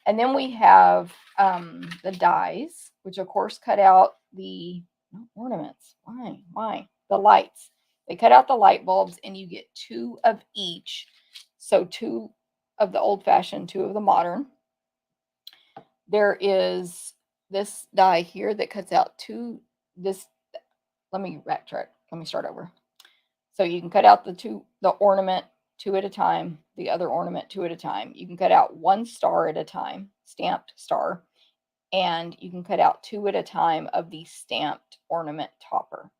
And then we have the dies, which of course cut out the ornaments. Why? The lights. They cut out the light bulbs and you get 2 of each. So 2 of the old-fashioned, 2 of the modern. There is this die here that cuts out 2. Let me backtrack. Let me start over. So you can cut out the ornament 2 at a time, the other ornament 2 at a time. You can cut out 1 star at a time, stamped star, and you can cut out 2 at a time of the stamped ornament topper.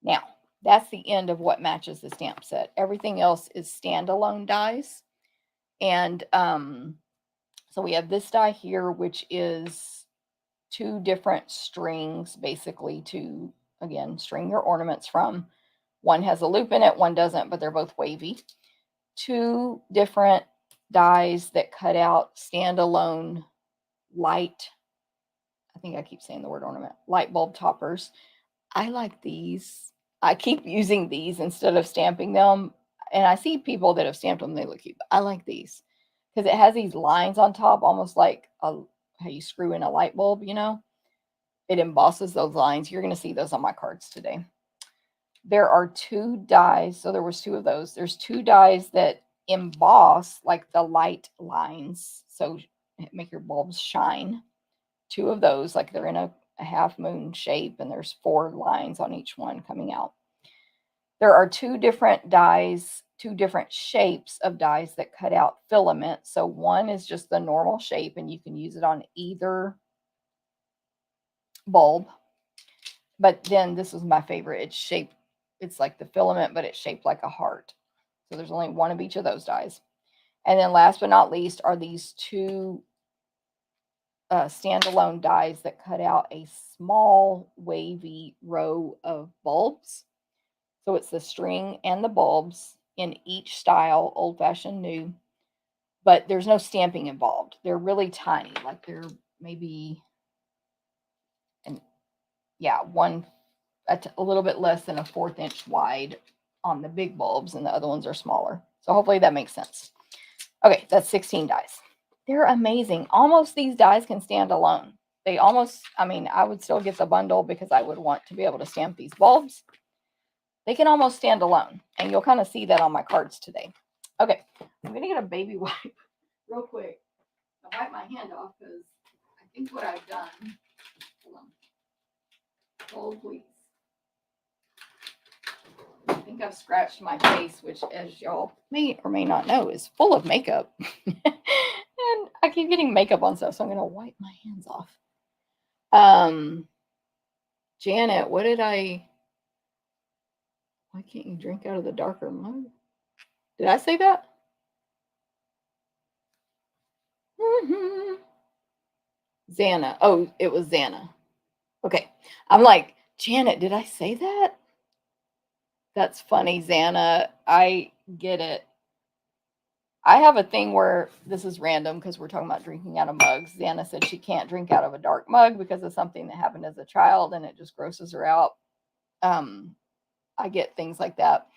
Now, that's the end of what matches the stamp set. Everything else is standalone dies. And so we have this die here, which is 2 different strings, basically, to, again, string your ornaments from. One has a loop in it, one doesn't, but they're both wavy. 2 different dies that cut out standalone light, I think I keep saying the word ornament, light bulb toppers. I like these. I keep using these instead of stamping them. And I see people that have stamped them, they look cute. But I like these because it has these lines on top, almost like how you screw in a light bulb, you know? It embosses those lines. You're going to see those on my cards today. There are 2 dies. So there was 2 of those. There's 2 dies that emboss like the light lines. So make your bulbs shine. 2 of those, like they're in a half moon shape, and there's 4 lines on each one coming out. There are 2 different dies, 2 different shapes of dies that cut out filament. So one is just the normal shape, and you can use it on either bulb. But then this is my favorite. It's like the filament, but it's shaped like a heart. So there's only one of each of those dies. And then last but not least are these 2 standalone dies that cut out a small wavy row of bulbs. So it's the string and the bulbs in each style, old fashioned, new, but there's no stamping involved. They're really tiny, like they're maybe, a little bit less than a 1/4 inch wide on the big bulbs, and the other ones are smaller. So hopefully that makes sense. Okay, that's 16 dies. They're amazing. Almost these dies can stand alone. They almost, I would still get the bundle because I would want to be able to stamp these bulbs. They can almost stand alone, and you'll kind of see that on my cards today. Okay, I'm going to get a baby wipe real quick. I'll wipe my hand off because I think what I've done, hold on, hold please. I think I've scratched my face, which, as y'all may or may not know, is full of makeup. And I keep getting makeup on stuff, so I'm going to wipe my hands off. Janet, why can't you drink out of the darker mug? Did I say that? Xana. Oh, it was Xana. Okay. I'm like, Janet, did I say that? That's funny, Xana. I get it. I have a thing where this is random because we're talking about drinking out of mugs. Xana said she can't drink out of a dark mug because of something that happened as a child, and it just grosses her out. I get things like that.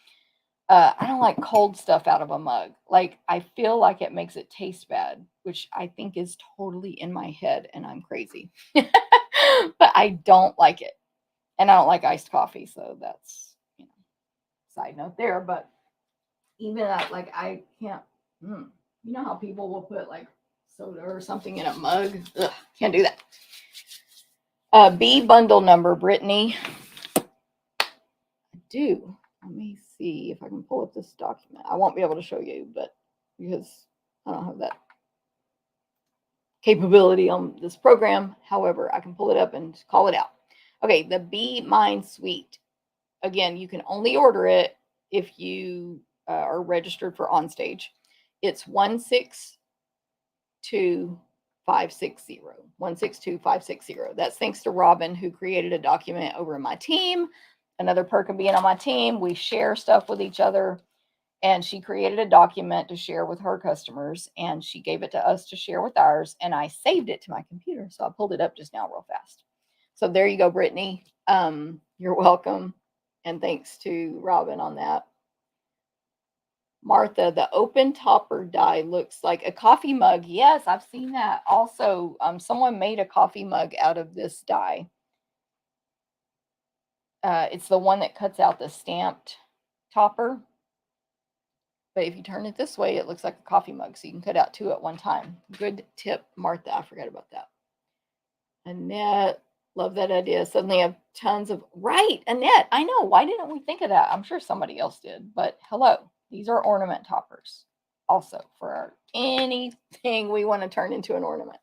I don't like cold stuff out of a mug. Like, I feel like it makes it taste bad, which I think is totally in my head, and I'm crazy. But I don't like it. And I don't like iced coffee, so that's, side note there. But even that, like, I can't, you know how people will put like soda or something in a mug? Ugh, can't do that. B bundle number, Brittany. I do. Let me see if I can pull up this document. I won't be able to show you, but because I don't have that capability on this program. However, I can pull it up and call it out. Okay, the Be Mine Suite. Again, you can only order it if you are registered for OnStage. It's 162560. 162560. That's thanks to Robin, who created a document over in my team. Another perk of being on my team, we share stuff with each other. And she created a document to share with her customers, and she gave it to us to share with ours. And I saved it to my computer, so I pulled it up just now real fast. So there you go, Brittany. You're welcome. And thanks to Robin on that. Martha, the open topper die looks like a coffee mug. Yes, I've seen that. Also, someone made a coffee mug out of this die. It's the one that cuts out the stamped topper. But if you turn it this way, it looks like a coffee mug, so you can cut out 2 at one time. Good tip, Martha. I forgot about that. Annette, love that idea. Suddenly I have tons of... Right, Annette, I know. Why didn't we think of that? I'm sure somebody else did. But hello, these are ornament toppers. Also, for anything we want to turn into an ornament.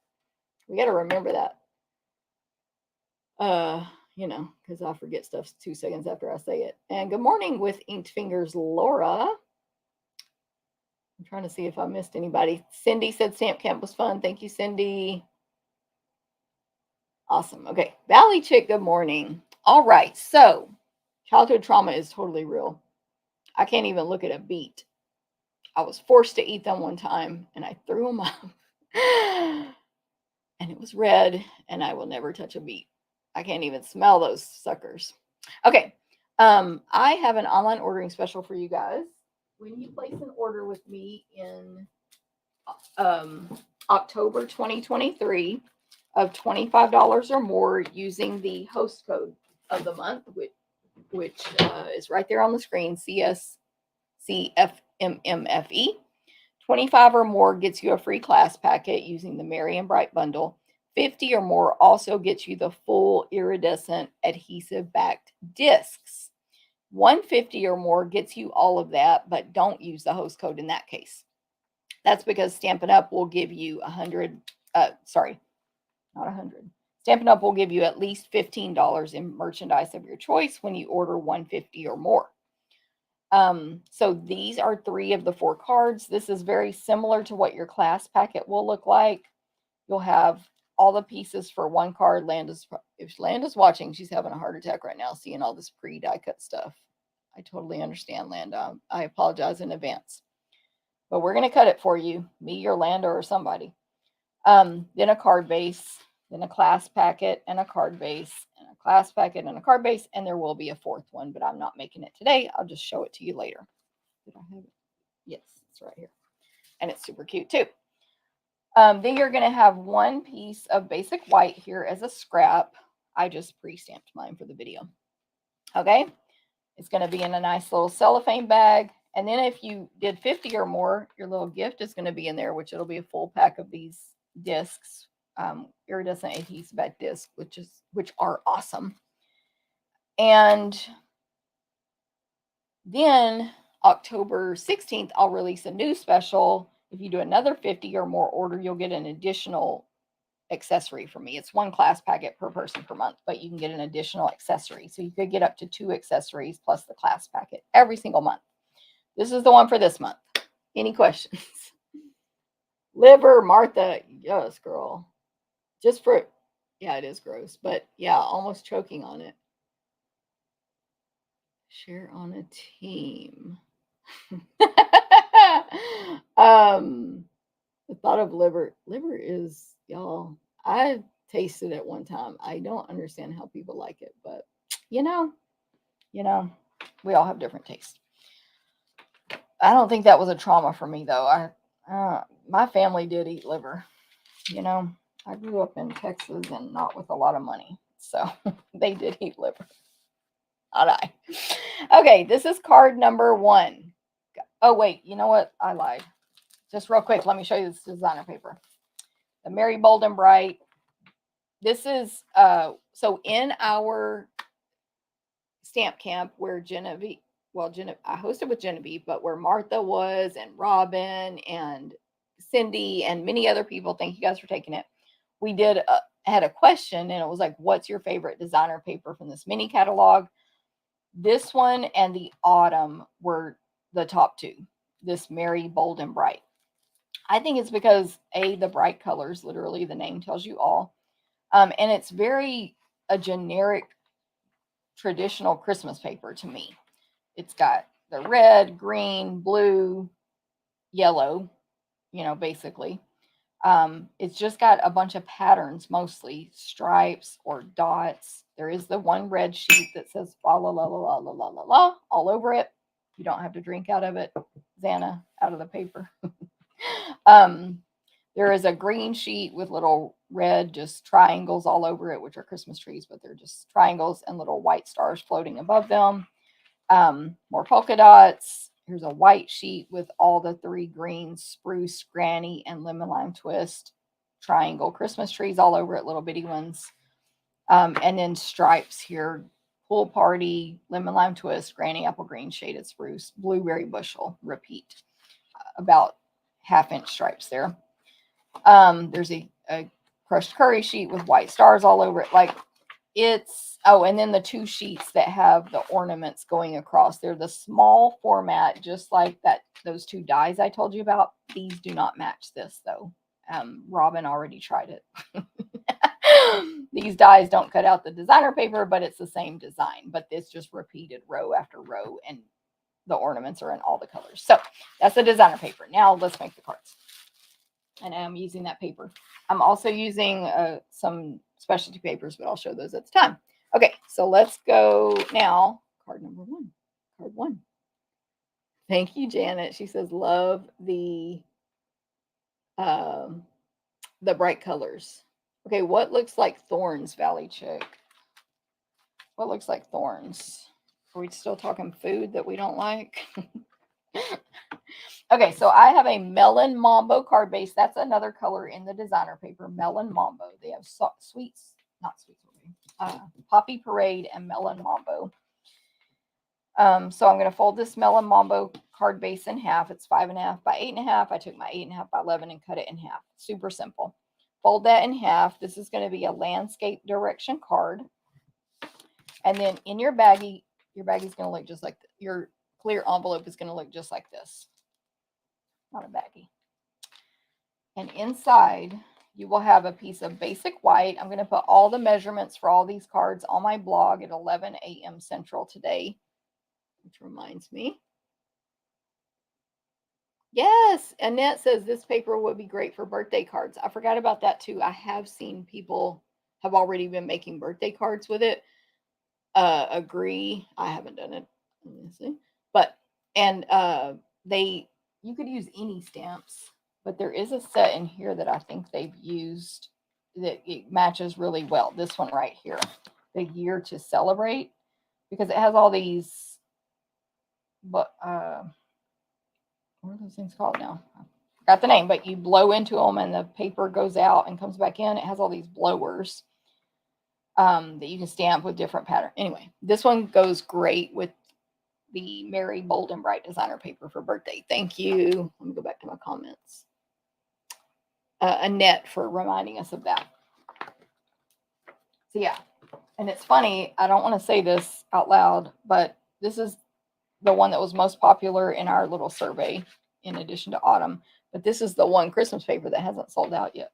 We got to remember that. Because I forget stuff 2 seconds after I say it. And good morning with Inked Fingers, Laura. I'm trying to see if I missed anybody. Cindy said Stamp Camp was fun. Thank you, Cindy. Awesome. Okay. Valley Chick, good morning. All right. So Childhood trauma is totally real. I can't even look at a beet. I was forced to eat them one time and I threw them up. And it was red, and I will never touch a beet. I can't even smell those suckers. Okay. I have an online ordering special for you guys. When you place an order with me in October 2023 of $25 or more using the host code of the month, which is right there on the screen, CSCFMMFE. 25 or more gets you a free class packet using the Merry and Bright bundle. 50 or more also gets you the full iridescent adhesive backed discs. 150 or more gets you all of that, but don't use the host code in that case. That's because Stampin' Up will give you not 100. Stampin' Up will give you at least $15 in merchandise of your choice when you order 150 or more. So these are 3 of the 4 cards. This is very similar to what your class packet will look like. You'll have all the pieces for 1 card. If Landa's watching, she's having a heart attack right now, seeing all this pre-die cut stuff. I totally understand, Landa. I apologize in advance. But we're going to cut it for you, me or Landa or somebody. Then a card base, then a class packet and a card base, and a class packet and a card base, and there will be a 4th one, but I'm not making it today. I'll just show it to you later. Did I have it? Yes, it's right here. And it's super cute too. Then you're going to have 1 piece of basic white here as a scrap. I just pre-stamped mine for the video. Okay. It's going to be in a nice little cellophane bag. And then if you did 50 or more, your little gift is going to be in there, which it'll be a full pack of these discs, iridescent adhesive back discs, which are awesome. And then October 16th, I'll release a new special. If you do another 50 or more order, you'll get an additional accessory from me. It's 1 class packet per person per month, but you can get an additional accessory. So you could get up to 2 accessories plus the class packet every single month. This is the one for this month. Any questions? Liver, Martha. Yes, girl. Just for, yeah, it is gross, but yeah, almost choking on it. Share on a team. The thought of liver is, y'all, I tasted it one time. I don't understand how people like it, but you know, we all have different tastes. I don't think that was a trauma for me though. My family did eat liver. I grew up in Texas and not with a lot of money, so they did eat liver. Not I. Okay, this is card number 1. Oh wait, you know what? I lied. Just real quick, let me show you this designer paper. The Merry Bold and Bright. This is so in our stamp camp where Genevieve, I hosted with Genevieve, but where Martha was and Robin and Cindy and many other people, thank you guys for taking it. We had a question, and it was like, what's your favorite designer paper from this mini catalog? This one and the Autumn were the top 2. This Merry Bold and Bright. I think it's because the bright colors, literally the name tells you all. And it's very a generic traditional Christmas paper to me. It's got the red, green, blue, yellow, basically. It's just got a bunch of patterns, mostly stripes or dots. There is the 1 red sheet that says la la la la la la la la all over it. You don't have to drink out of it, Xana, out of the paper. There is a green sheet with little red just triangles all over it, which are Christmas trees, but they're just triangles and little white stars floating above them. More polka dots. Here's a white sheet with all the 3 greens, spruce, granny, and lemon lime twist triangle Christmas trees all over it, little bitty ones. And then stripes here, pool party, lemon lime twist, granny apple green, shaded spruce, blueberry bushel, repeat. About 1/2-inch stripes there. There's a crushed curry sheet with white stars all over it. Like and then the 2 sheets that have the ornaments going across. They're the small format, just like those 2 dies I told you about. These do not match this though. Robin already tried it. These dies don't cut out the designer paper, but it's the same design. But it's just repeated row after row, and the ornaments are in all the colors. So that's the designer paper. Now let's make the cards. And I'm using that paper. I'm also using some specialty papers, but I'll show those at the time. Okay, so let's go now. Card number 1. Card 1. Thank you, Janet. She says, love the bright colors. Okay, what looks like thorns, Valley Chick? What looks like thorns? Are we still talking food that we don't like? Okay, so I have a Melon Mambo card base. That's another color in the designer paper, Melon Mambo. They have sweets, not sweets, Poppy Parade and Melon Mambo. So I'm going to fold this Melon Mambo card base in half. It's 5.5 by 8.5. I took my 8.5 by 11 and cut it in half. Super simple. Fold that in half. This is going to be a landscape direction card. And then in your baggie is going to look just like your clear envelope is going to look just like this. Not a baggie. And inside, you will have a piece of basic white. I'm going to put all the measurements for all these cards on my blog at 11 a.m. Central today, which reminds me. Yes, Annette says this paper would be great for birthday cards. I forgot about that too. I have seen people have already been making birthday cards with it. Agree. I haven't done it. Let me see. But, and you could use any stamps, but there is a set in here that I think they've used that it matches really well. This one right here, the year to celebrate, because it has all these, but what are those things called now? I forgot the name, but you blow into them and the paper goes out and comes back in. It has all these blowers that you can stamp with different patterns. Anyway, this one goes great with the Merry Bold and Bright designer paper for birthday. Thank you. Let me go back to my comments. Annette for reminding us of that. So yeah, and it's funny, I don't want to say this out loud, but this is the one that was most popular in our little survey in addition to Autumn, but this is the one Christmas paper that hasn't sold out yet.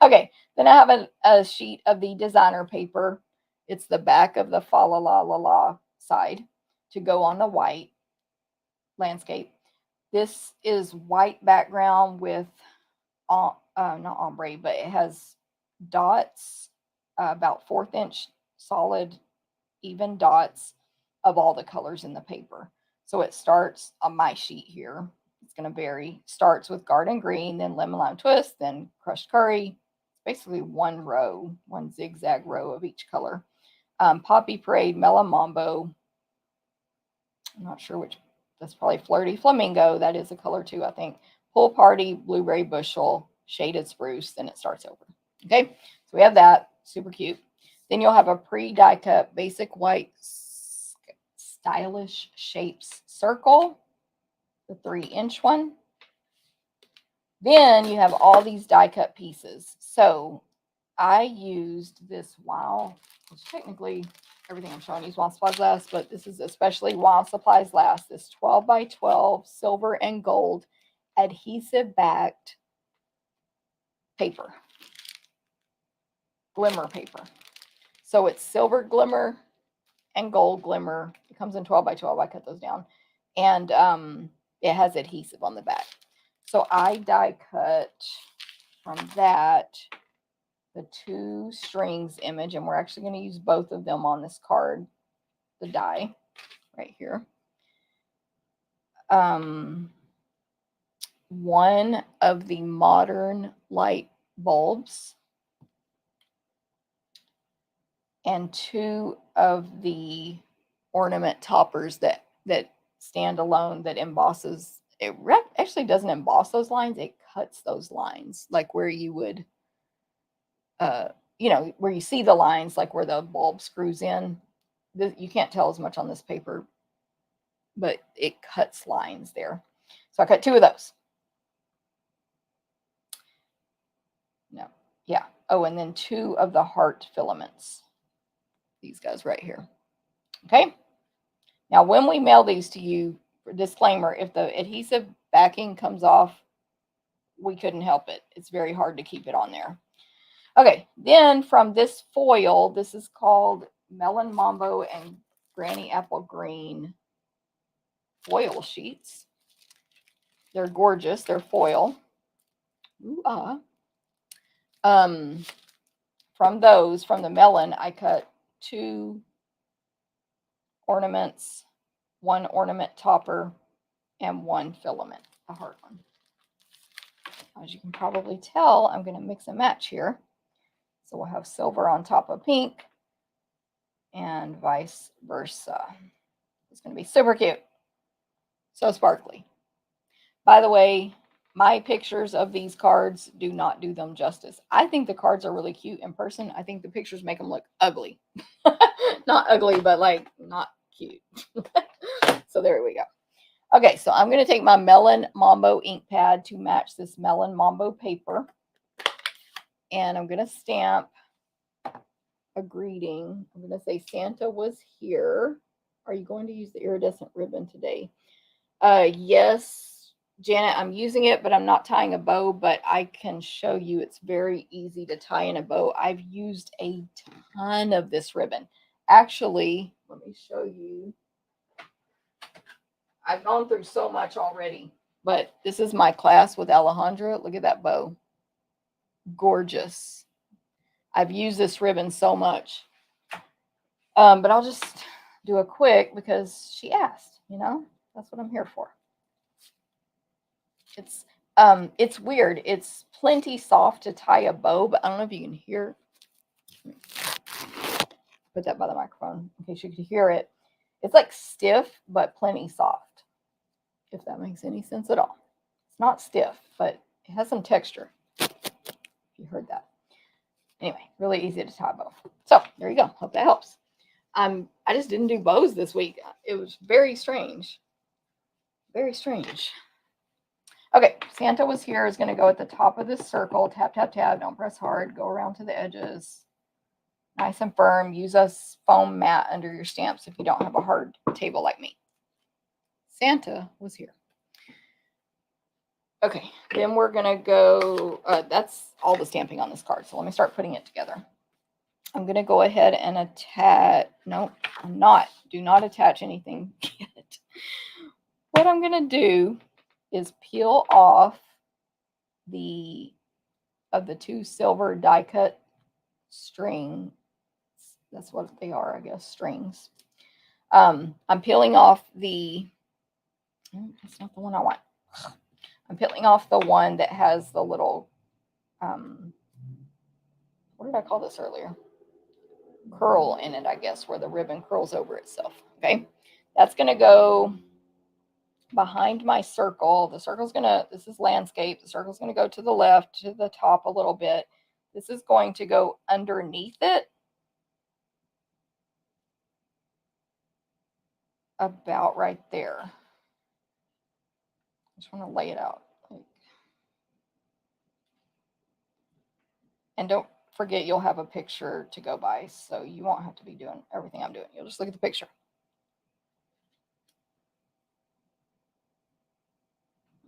Okay, then I have a sheet of the designer paper. It's the back of the fa la la la la side to go on the white landscape. This is white background with not ombre, but it has dots, about 1/4 inch solid even dots of all the colors in the paper. So it starts on my sheet here. It's going to vary. Starts with garden green, then lemon lime twist, then crushed curry. It's basically one row, one zigzag row of each color. Poppy Parade, Melon Mambo. I'm not sure which. That's probably Flirty Flamingo. That is a color too, I think. Pool Party, Blueberry Bushel, Shaded Spruce. Then it starts over. Okay, so we have that. Super cute. Then you'll have a pre-die cut basic white stylish shapes circle, the 3-inch one. Then you have all these die cut pieces. So I used this which technically everything I'm showing you is while supplies last, but this is especially while supplies last. This 12 by 12 silver and gold adhesive backed paper, glimmer paper. So it's silver glimmer and gold glimmer. It comes in 12 by 12. I cut those down. And it has adhesive on the back. So I die cut from that the 2 strings image, and we're actually going to use both of them on this card, the die right here. One of the modern light bulbs and 2 of the ornament toppers that stand alone, that embosses. It actually doesn't emboss those lines, it cuts those lines, like where you would where you see the lines, like where the bulb screws in. You can't tell as much on this paper, but it cuts lines there. So I cut 2 of those. No, yeah. Oh, and then 2 of the heart filaments. These guys right here. Okay. Now, when we mail these to you, disclaimer, if the adhesive backing comes off, we couldn't help it. It's very hard to keep it on there. Okay, then from this foil, this is called Melon Mambo and Granny Apple Green foil sheets. They're gorgeous. They're foil. Ooh, from the melon, I cut 2 ornaments, 1 ornament topper, and 1 filament, a hard one. As you can probably tell, I'm going to mix and match here. So we'll have silver on top of pink and vice versa. It's going to be super cute. So sparkly. By the way, my pictures of these cards do not do them justice. I think the cards are really cute in person. I think the pictures make them look ugly. Not ugly, but like not cute. So there we go. Okay, so I'm going to take my Melon Mambo ink pad to match this Melon Mambo paper. And I'm going to stamp a greeting. I'm going to say Santa was here. Are you going to use the iridescent ribbon today? Yes, Janet, I'm using it, but I'm not tying a bow, but I can show you it's very easy to tie in a bow. I've used a ton of this ribbon. Actually, let me show you. I've gone through so much already, but this is my class with Alejandra. Look at that bow. Gorgeous. I've used this ribbon so much. But I'll just do a quick because she asked, that's what I'm here for. It's weird. It's plenty soft to tie a bow, but I don't know if you can hear. Put that by the microphone in case you could hear it. It's like stiff, but plenty soft, if that makes any sense at all. It's not stiff, but it has some texture. If you heard that. Anyway, really easy to tie a bow. So there you go. Hope that helps. I just didn't do bows this week. It was very strange. Very strange. Okay, Santa was here is going to go at the top of this circle. Tap, tap, tap. Don't press hard. Go around to the edges. Nice and firm. Use a foam mat under your stamps if you don't have a hard table like me. Santa was here. Okay, then we're going to go. That's all the stamping on this card. So let me start putting it together. I'm going to go ahead and attach. Nope, I'm not. Do not attach anything yet. What I'm going to do is peel off the 2 silver die cut string. That's what they are, I guess, strings. I'm peeling off that's not the one I want. I'm peeling off the one that has the little, what did I call this earlier? Curl in it, I guess, where the ribbon curls over itself. Okay, that's going to go behind my circle. The circle's going to, this is landscape. The circle's going to go to the left, to the top a little bit. This is going to go underneath it. About right there. I just want to lay it out. And don't forget, you'll have a picture to go by, so you won't have to be doing everything I'm doing. You'll just look at the picture.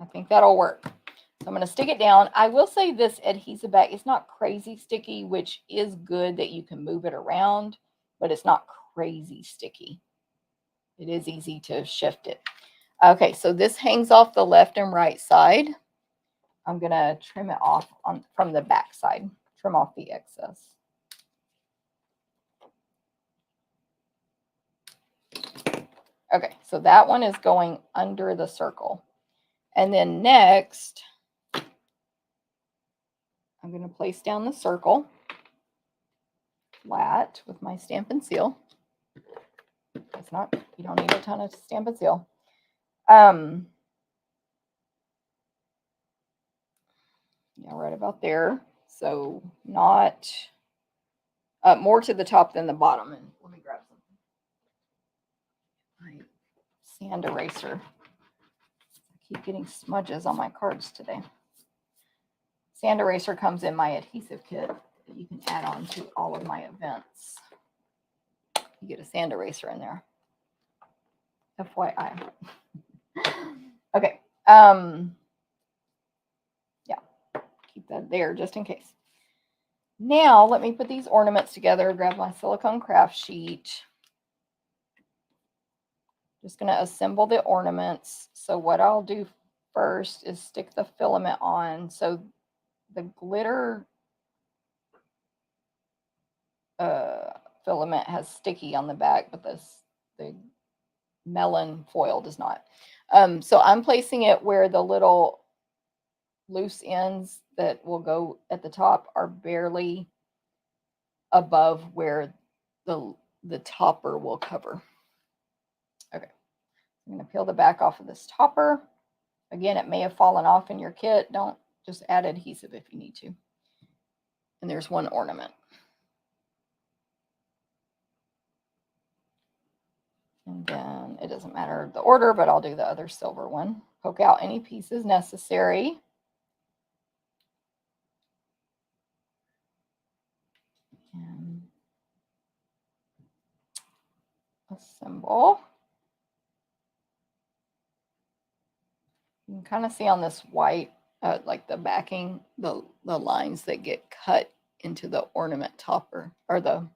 I think that'll work. So I'm going to stick it down. I will say this adhesive bag is not crazy sticky, which is good that you can move it around, but it's not crazy sticky. It is easy to shift it. Okay, so this hangs off the left and right side. I'm going to trim it off from the back side. Trim off the excess. Okay, so that one is going under the circle. And then next, I'm going to place down the circle flat with my Stampin' Seal. It's not, you don't need a ton of Stampin' Seal. Yeah, right about there. So not more to the top than the bottom. And let me grab something. My sand eraser. I keep getting smudges on my cards today. Sand eraser comes in my adhesive kit that you can add on to all of my events. You get a sand eraser in there. FYI. Okay. Yeah. Keep that there just in case. Now let me put these ornaments together, grab my silicone craft sheet. Just going to assemble the ornaments. So what I'll do first is stick the filament on. So the glitter filament has sticky on the back, but the melon foil does not. So I'm placing it where the little loose ends that will go at the top are barely above where the topper will cover. Okay, I'm going to peel the back off of this topper. Again, it may have fallen off in your kit. Don't just add adhesive if you need to. And there's one ornament. And then it doesn't matter the order, but I'll do the other silver one. Poke out any pieces necessary. And assemble. You can kind of see on this white, like the backing, the lines that get cut into the ornament topper, or the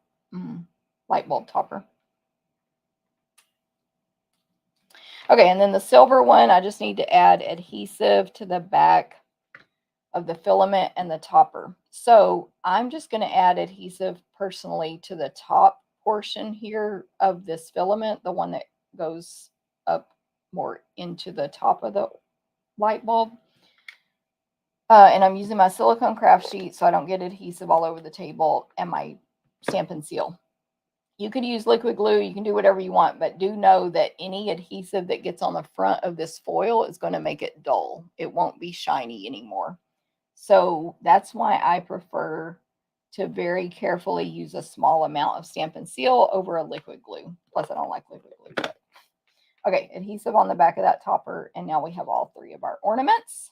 light bulb topper. Okay, and then the silver one, I just need to add adhesive to the back of the filament and the topper. So I'm just going to add adhesive personally to the top portion here of this filament, the one that goes up more into the top of the light bulb. And I'm using my silicone craft sheet so I don't get adhesive all over the table, and my Stampin' Seal. You could use liquid glue, you can do whatever you want, but do know that any adhesive that gets on the front of this foil is going to make it dull. It won't be shiny anymore. So that's why I prefer to very carefully use a small amount of Stampin' Seal over a liquid glue. Plus, I don't like liquid glue. But. Okay, adhesive on the back of that topper, and now we have all three of our ornaments.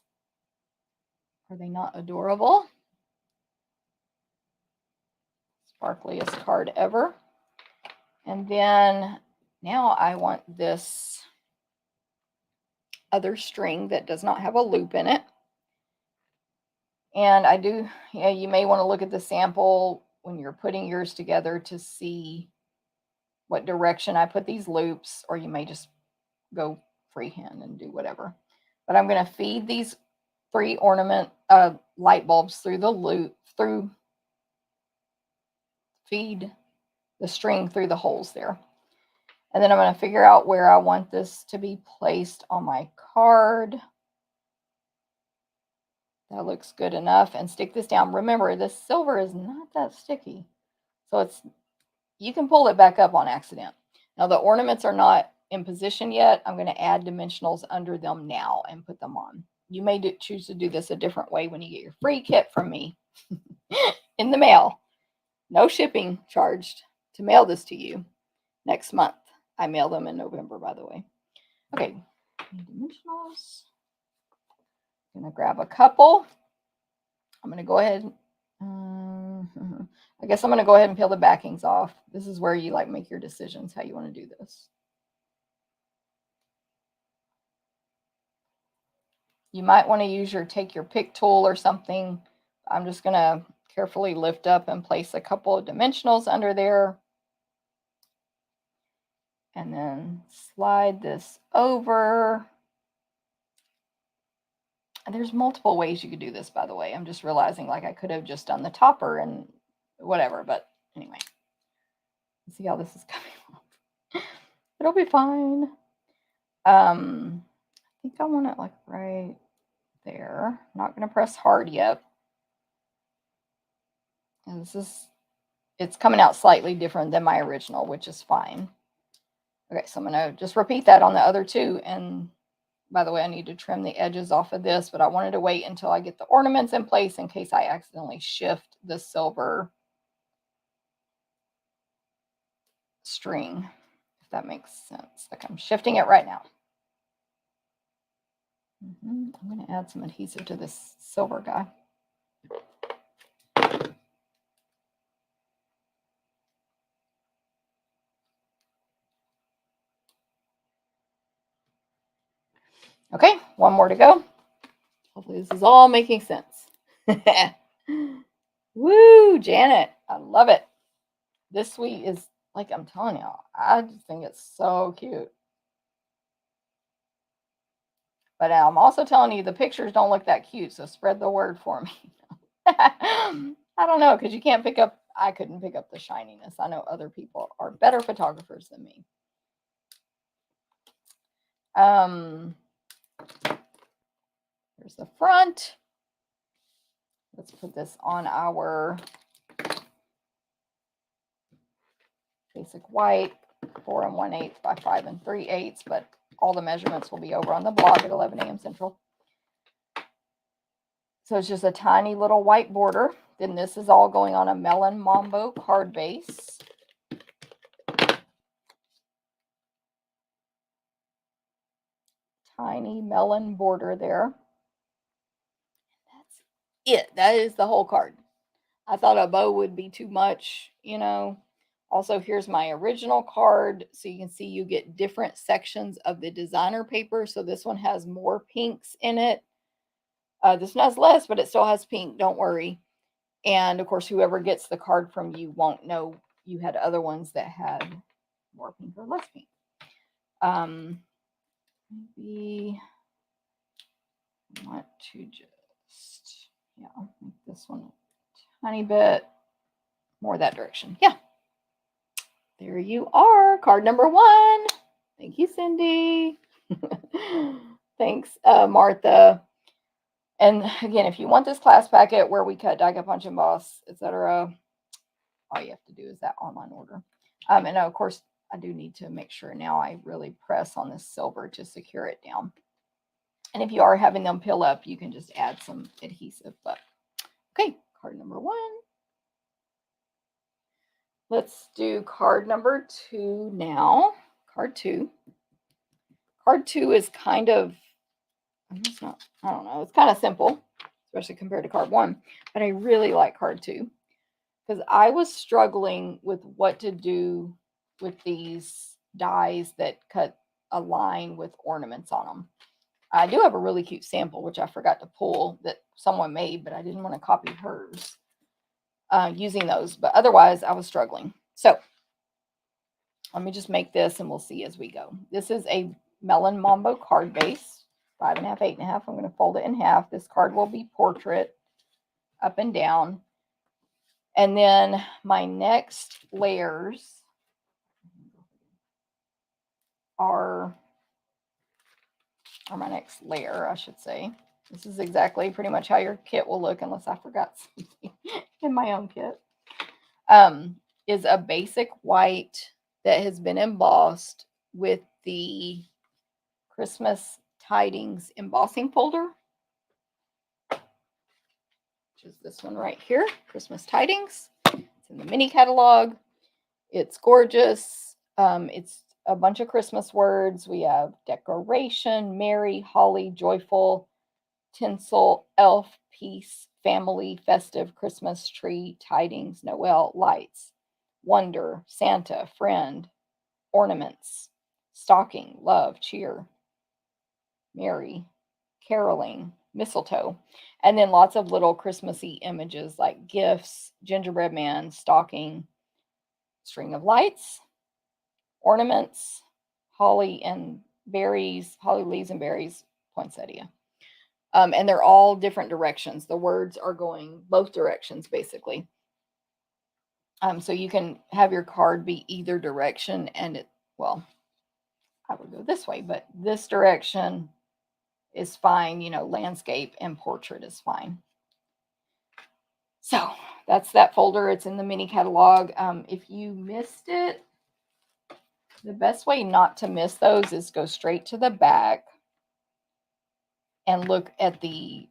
Are they not adorable? Sparkliest card ever. And then now I want this other string that does not have a loop in it. And I do, yeah, you may want to look at the sample when you're putting yours together to see what direction I put these loops, or you may just go freehand and do whatever. But I'm going to feed these three ornament light bulbs through the loop, feed the string through the holes there. And then I'm going to figure out where I want this to be placed on my card. That looks good enough. And stick this down. Remember, this silver is not that sticky. So you can pull it back up on accident. Now the ornaments are not in position yet. I'm going to add dimensionals under them now and put them on. You may choose to do this a different way when you get your free kit from me in the mail. No shipping charged to mail this to you next month. I mail them in November, by the way. Okay, dimensionals. I'm going to grab a couple. I'm going to go ahead. I guess I'm going to go ahead and peel the backings off. This is where you like make your decisions how you want to do this. You might want to take your pick tool or something. I'm just going to carefully lift up and place a couple of dimensionals under there. And then slide this over. And there's multiple ways you could do this, by the way. I'm just realizing like I could have just done the topper and whatever, but anyway. See how this is coming off. It'll be fine. I think I want it like right there. I'm not going to press hard yet. And it's coming out slightly different than my original, which is fine. Okay, so I'm going to just repeat that on the other two. And by the way, I need to trim the edges off of this, but I wanted to wait until I get the ornaments in place in case I accidentally shift the silver string, if that makes sense. Like I'm shifting it right now. I'm going to add some adhesive to this silver guy. Okay, one more to go. Hopefully this is all making sense. Woo, Janet. I love it. This suite is, like I'm telling y'all, I just think it's so cute. But I'm also telling you the pictures don't look that cute, so spread the word for me. I don't know, because you can't pick up, I couldn't pick up the shininess. I know other people are better photographers than me. Here's the front. Let's put this on our basic white, 4 1/8 by 5 3/8, but all the measurements will be over on the blog at 11 a.m. Central. So it's just a tiny little white border. Then this is all going on a Melon Mambo card base. Tiny melon border there. That's it. That is the whole card. I thought a bow would be too much, you know. Also, here's my original card. So you can see you get different sections of the designer paper. So this one has more pinks in it. This one has less, but it still has pink. Don't worry. And of course, whoever gets the card from you won't know you had other ones that had more pink or less pink. Maybe I want to just, make this one a tiny bit more that direction. Yeah. There you are, card number 1. Thank you, Cindy. Thanks, Martha. And again, if you want this class packet where we cut, die cut, punch, emboss, etc., all you have to do is that online order. And of course, I do need to make sure now I really press on this silver to secure it down. And if you are having them peel up, you can just add some adhesive. But okay, card number 1. Let's do card number 2 now. Card 2. Card 2 is kind of, it's not, I don't know, it's kind of simple, especially compared to card 1. But I really like card 2 because I was struggling with what to do with these dies that cut a line with ornaments on them. I do have a really cute sample, which I forgot to pull, that someone made, but I didn't want to copy hers using those. But otherwise, I was struggling. So let me just make this and we'll see as we go. This is a Melon Mambo card base, 5 1/2, 8 1/2. I'm going to fold it in half. This card will be portrait up and down. And then my next layers are, or my next layer, I should say. This is exactly pretty much how your kit will look, unless I forgot something in my own kit. Is a basic white that has been embossed with the Christmas Tidings embossing folder, which is this one right here, Christmas Tidings. It's in the mini catalog. It's gorgeous. It's a bunch of Christmas words. We have decoration, merry, holly, joyful, tinsel, elf, peace, family, festive, Christmas tree, tidings, Noel, lights, wonder, Santa, friend, ornaments, stocking, love, cheer, merry, caroling, mistletoe, and then lots of little Christmassy images like gifts, gingerbread man, stocking, string of lights, ornaments, holly and berries, holly leaves and berries, poinsettia. And they're all different directions. The words are going both directions, basically. So you can have your card be either direction, and it, well, I would go this way, but this direction is fine. You know, landscape and portrait is fine. So that's that folder. It's in the mini catalog. If you missed it, the best way not to miss those is go straight to the back and look at the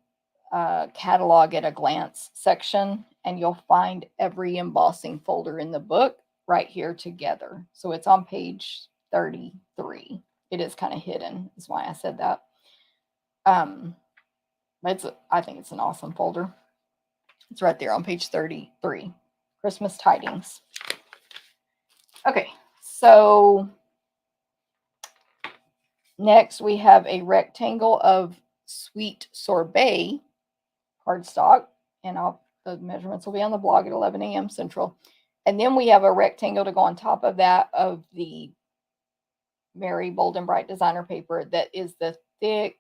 catalog at a glance section, and you'll find every embossing folder in the book right here together. So it's on page 33. It is kind of hidden, is why I said that. But I think it's an awesome folder. It's right there on page 33, Christmas Tidings. Okay, so next we have a rectangle of Sweet Sorbet cardstock, and I'll The measurements will be on the blog at 11 a.m. Central. And then we have a rectangle to go on top of that of the Mary Bold and Bright designer paper that is the thick,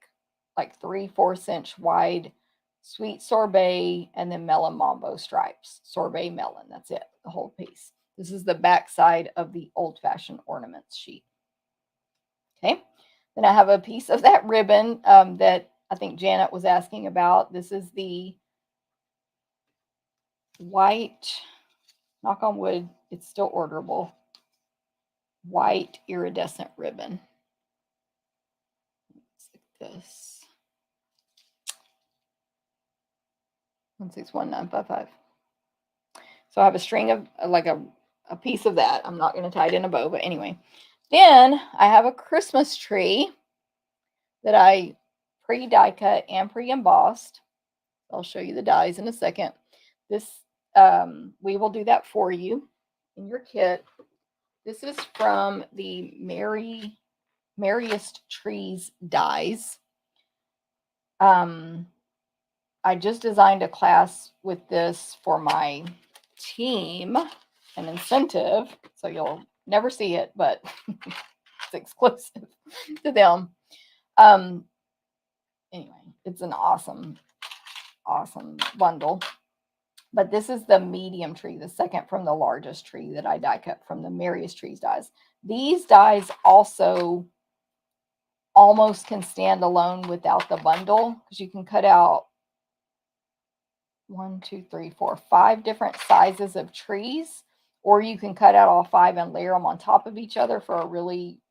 like 3/4 inch wide sweet sorbet and then melon mambo stripes. Sorbet melon, that's it, the whole piece. This is the back side of the old-fashioned ornaments sheet. Okay, then I have a piece of that ribbon that I think Janet was asking about. This is the white, knock on wood, it's still orderable, white iridescent ribbon. It's like this. 161955. So I have a string of like a piece of that. I'm not going to tie it in a bow, but anyway. Then I have a Christmas tree that I pre-die cut and pre-embossed. I'll show you the dies in a second. This we will do that for you in your kit. This is from the Merriest Trees dies. I just designed a class with this for my team, an incentive, so you'll never see it, but it's exclusive to them. Anyway, it's an awesome bundle. But this is the medium tree, the second from the largest tree that I die cut from the Merriest Trees dies. These dies also almost can stand alone without the bundle, because you can cut out 1, 2, 3, 4, 5 different sizes of trees, or you can cut out all 5 and layer them on top of each other for a really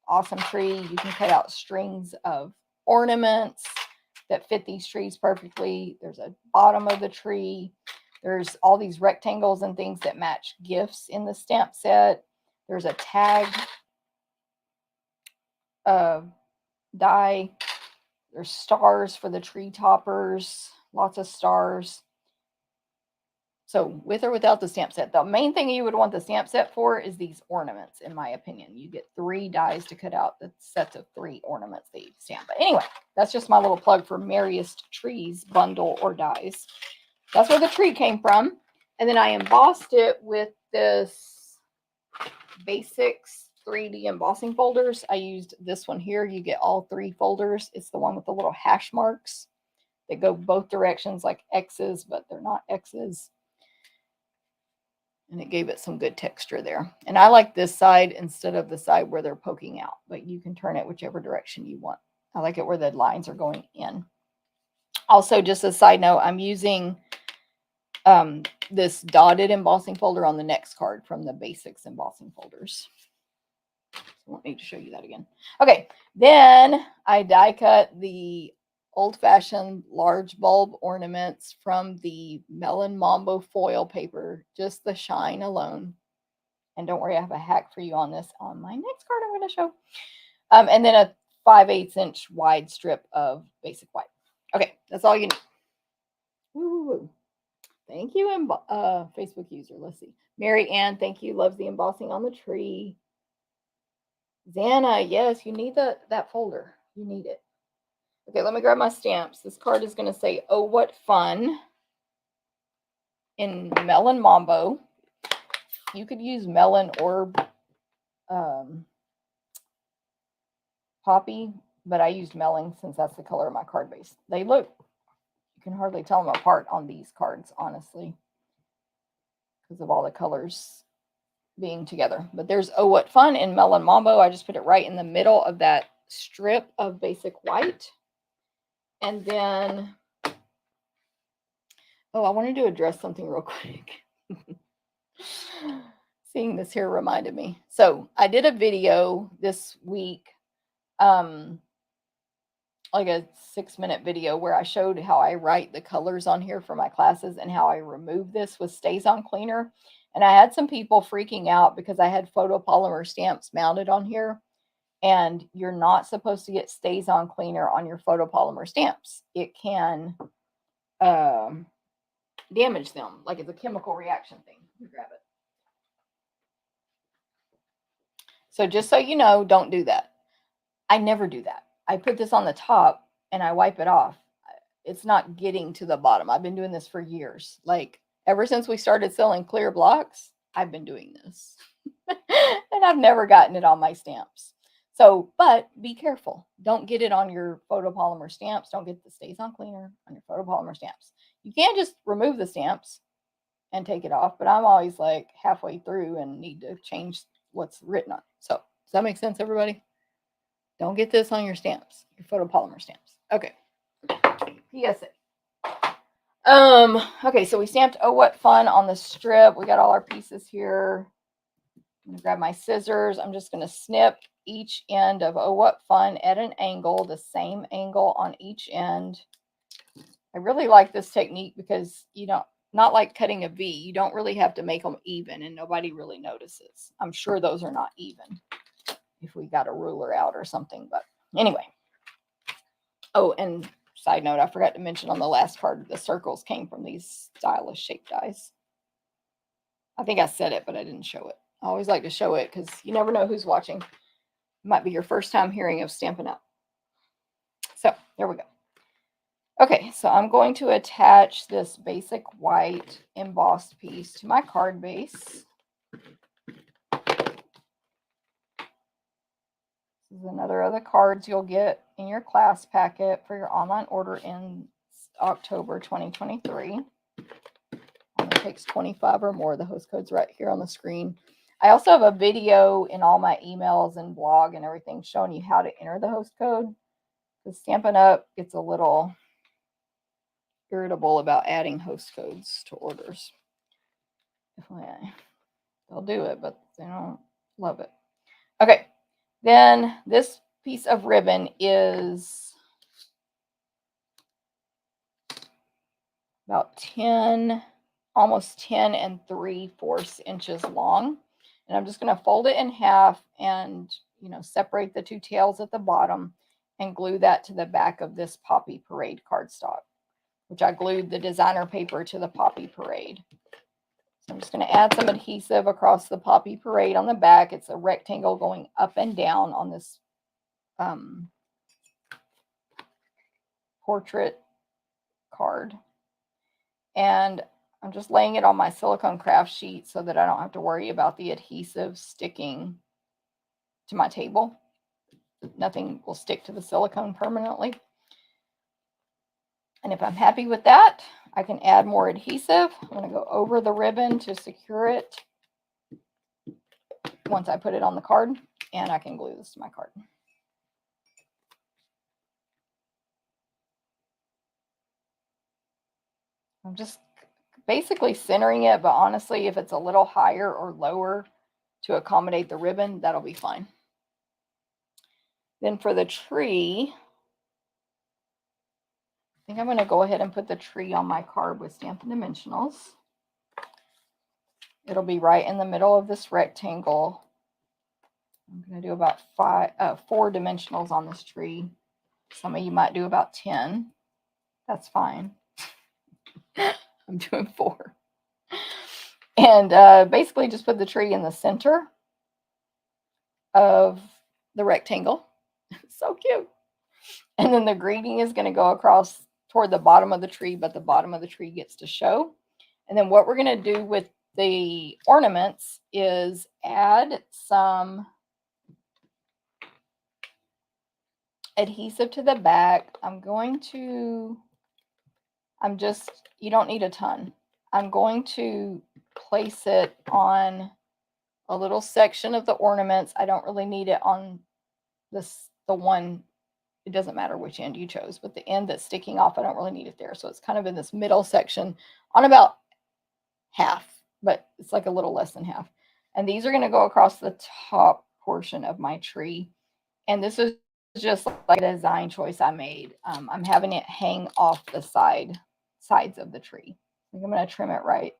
awesome tree. You can cut out strings of ornaments that fit these trees perfectly. There's a bottom of the tree. There's all these rectangles and things that match gifts in the stamp set. There's a tag die. There's stars for the tree toppers, lots of stars. So with or without the stamp set, the main thing you would want the stamp set for is these ornaments, in my opinion. You get 3 dies to cut out the sets of 3 ornaments that you stamp. But anyway, that's just my little plug for Merriest Trees bundle or dies. That's where the tree came from. And then I embossed it with this Basics 3D embossing folders. I used this one here. You get all 3 folders. It's the one with the little hash marks that go both directions, like X's, but they're not X's. And it gave it some good texture there. And I like this side instead of the side where they're poking out, but you can turn it whichever direction you want. I like it where the lines are going in. Also, just a side note, I'm using this dotted embossing folder on the next card from the Basics embossing folders. So I won't need to show you that again. Okay, then I die cut the old-fashioned large bulb ornaments from the Melon Mambo foil paper, just the shine alone. And don't worry, I have a hack for you on this on my next card I'm going to show. And then a 5/8 inch wide strip of basic white. Okay, that's all you need. Woo-woo-woo. Thank you, Facebook user. Let's see. Mary Ann, thank you. Loves the embossing on the tree. Xana, yes, you need that folder. You need it. Okay, let me grab my stamps. This card is going to say, "Oh, what fun," in Melon Mambo. You could use melon or poppy, but I used melon since that's the color of my card base. They look, you can hardly tell them apart on these cards, honestly, because of all the colors being together. But there's "Oh, what fun" in Melon Mambo. I just put it right in the middle of that strip of basic white. And then, oh, I wanted to address something real quick. Seeing this here reminded me. So I did a video this week, like a 6-minute video where I showed how I write the colors on here for my classes and how I remove this with Stays-On Cleaner. And I had some people freaking out because I had photopolymer stamps mounted on here. And you're not supposed to get Stays-On Cleaner on your photopolymer stamps. It can damage them, like it's a chemical reaction thing. You grab it. So just so you know, don't do that. I never do that. I put this on the top and I wipe it off. it's not getting to the bottom. I've been doing this for years. Like ever since we started selling clear blocks, I've been doing this. And I've never gotten it on my stamps. So, but be careful. Don't get it on your photopolymer stamps. Don't get the Stays On Cleaner on your photopolymer stamps. You can't just remove the stamps and take it off, but I'm always like halfway through and need to change what's written on. So, does that make sense, everybody? Don't get this on your stamps, your photopolymer stamps. Okay. PSA. Okay, so we stamped Oh What Fun on the strip. We got all our pieces here. I'm gonna grab my scissors. I'm just gonna snip each end of Oh What Fun at an angle, the same angle on each end. I really like this technique because you don't, not like cutting a V, you don't really have to make them even and nobody really notices. I'm sure those are not even if we got a ruler out or something, but anyway. Oh, and side note, I forgot to mention on the last card, the circles came from these stylish shape dies. I think I said it, but I didn't show it. I always like to show it because you never know who's watching. It might be your first time hearing of Stampin' Up. So there we go. Okay, so I'm going to attach this basic white embossed piece to my card base. This is another of the cards you'll get in your class packet for your online order in October 2023. It takes 25 or more. The host code's right here on the screen. I also have a video in all my emails and blog and everything showing you how to enter the host code. Because Stampin' Up gets a little irritable about adding host codes to orders. They'll do it, but they don't love it. Okay, then this piece of ribbon is about 10, almost 10 3/4 inches long. And I'm just going to fold it in half and, separate the two tails at the bottom and glue that to the back of this Poppy Parade cardstock, which I glued the designer paper to the Poppy Parade. So I'm just going to add some adhesive across the Poppy Parade on the back. It's a rectangle going up and down on this portrait card. And I'm just laying it on my silicone craft sheet so that I don't have to worry about the adhesive sticking to my table. Nothing will stick to the silicone permanently. And if I'm happy with that, I can add more adhesive. I'm going to go over the ribbon to secure it once I put it on the card, and I can glue this to my card. I'm just basically centering it, but honestly, if it's a little higher or lower to accommodate the ribbon, that'll be fine. Then for the tree, I think I'm going to go ahead and put the tree on my card with Stampin' Dimensionals. It'll be right in the middle of this rectangle. I'm going to do about 4 dimensionals on this tree. Some of you might do about 10. That's fine. I'm doing 4. And basically just put the tree in the center of the rectangle. So cute. And then the greeting is going to go across toward the bottom of the tree, but the bottom of the tree gets to show. And then what we're going to do with the ornaments is add some adhesive to the back. You don't need a ton. I'm going to place it on a little section of the ornaments. I don't really need it on the one, it doesn't matter which end you chose, but the end that's sticking off, I don't really need it there. So it's kind of in this middle section on about half, but it's like a little less than half. And these are going to go across the top portion of my tree. And this is just like a design choice I made. I'm having it hang off the sides of the tree. I think I'm going to trim it right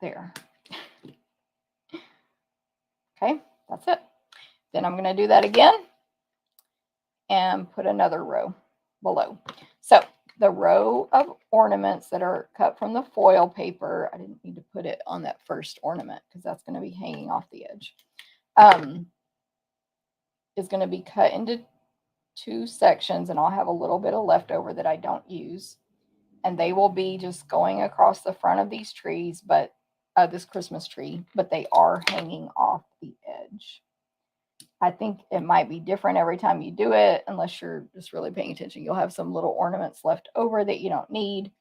there. Okay, that's it. Then I'm going to do that again and put another row below. So the row of ornaments that are cut from the foil paper, I didn't need to put it on that first ornament because that's going to be hanging off the edge, is going to be cut into 2 sections, and I'll have a little bit of leftover that I don't use. And they will be just going across the front of these trees, but this Christmas tree, but they are hanging off the edge. I think it might be different every time you do it, unless you're just really paying attention. You'll have some little ornaments left over that you don't need.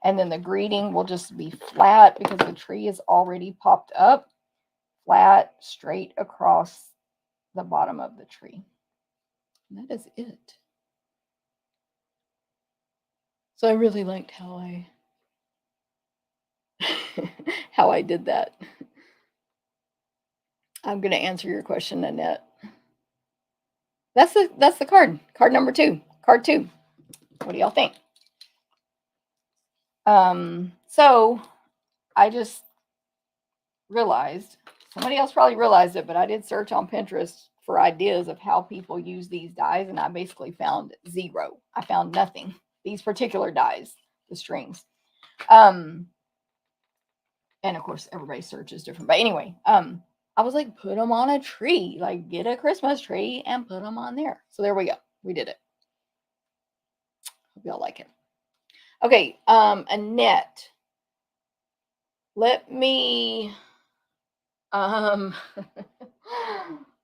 And then the greeting will just be flat because the tree is already popped up, flat, straight across the bottom of the tree. And that is it. So I really liked how I did that. I'm going to answer your question, Annette. That's the card. Card number 2. Card 2. What do y'all think? So I just realized, somebody else probably realized it, but I did search on Pinterest for ideas of how people use these dies, and I basically found 0. I found nothing. These particular dies, the strings. And of course, everybody's search is different. But anyway, I was like, put them on a tree. Like, get a Christmas tree and put them on there. So there we go. We did it. Hope y'all like it. Okay, Annette. Let me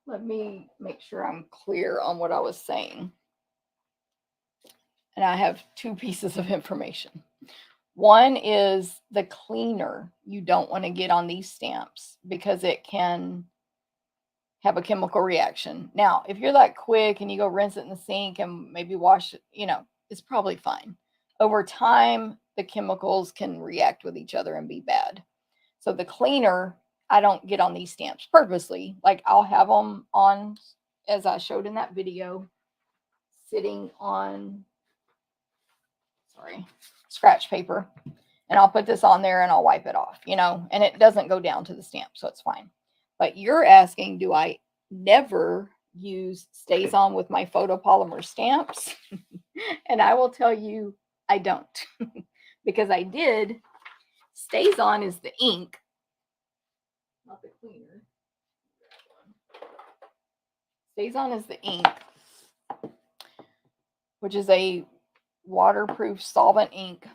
let me make sure I'm clear on what I was saying. And I have 2 pieces of information. One is the cleaner you don't want to get on these stamps because it can have a chemical reaction. Now, if you're that quick and you go rinse it in the sink and maybe wash it, it's probably fine. Over time, the chemicals can react with each other and be bad. So the cleaner, I don't get on these stamps purposely. Like, I'll have them on, as I showed in that video, sitting on, scratch paper. And I'll put this on there and I'll wipe it off, and it doesn't go down to the stamp, so it's fine. But you're asking, do I never use Stays On with my photopolymer stamps? And I will tell you, I don't. Because I did. Stays On is the ink, not the cleaner. Stays On is the ink, which is a waterproof solvent ink.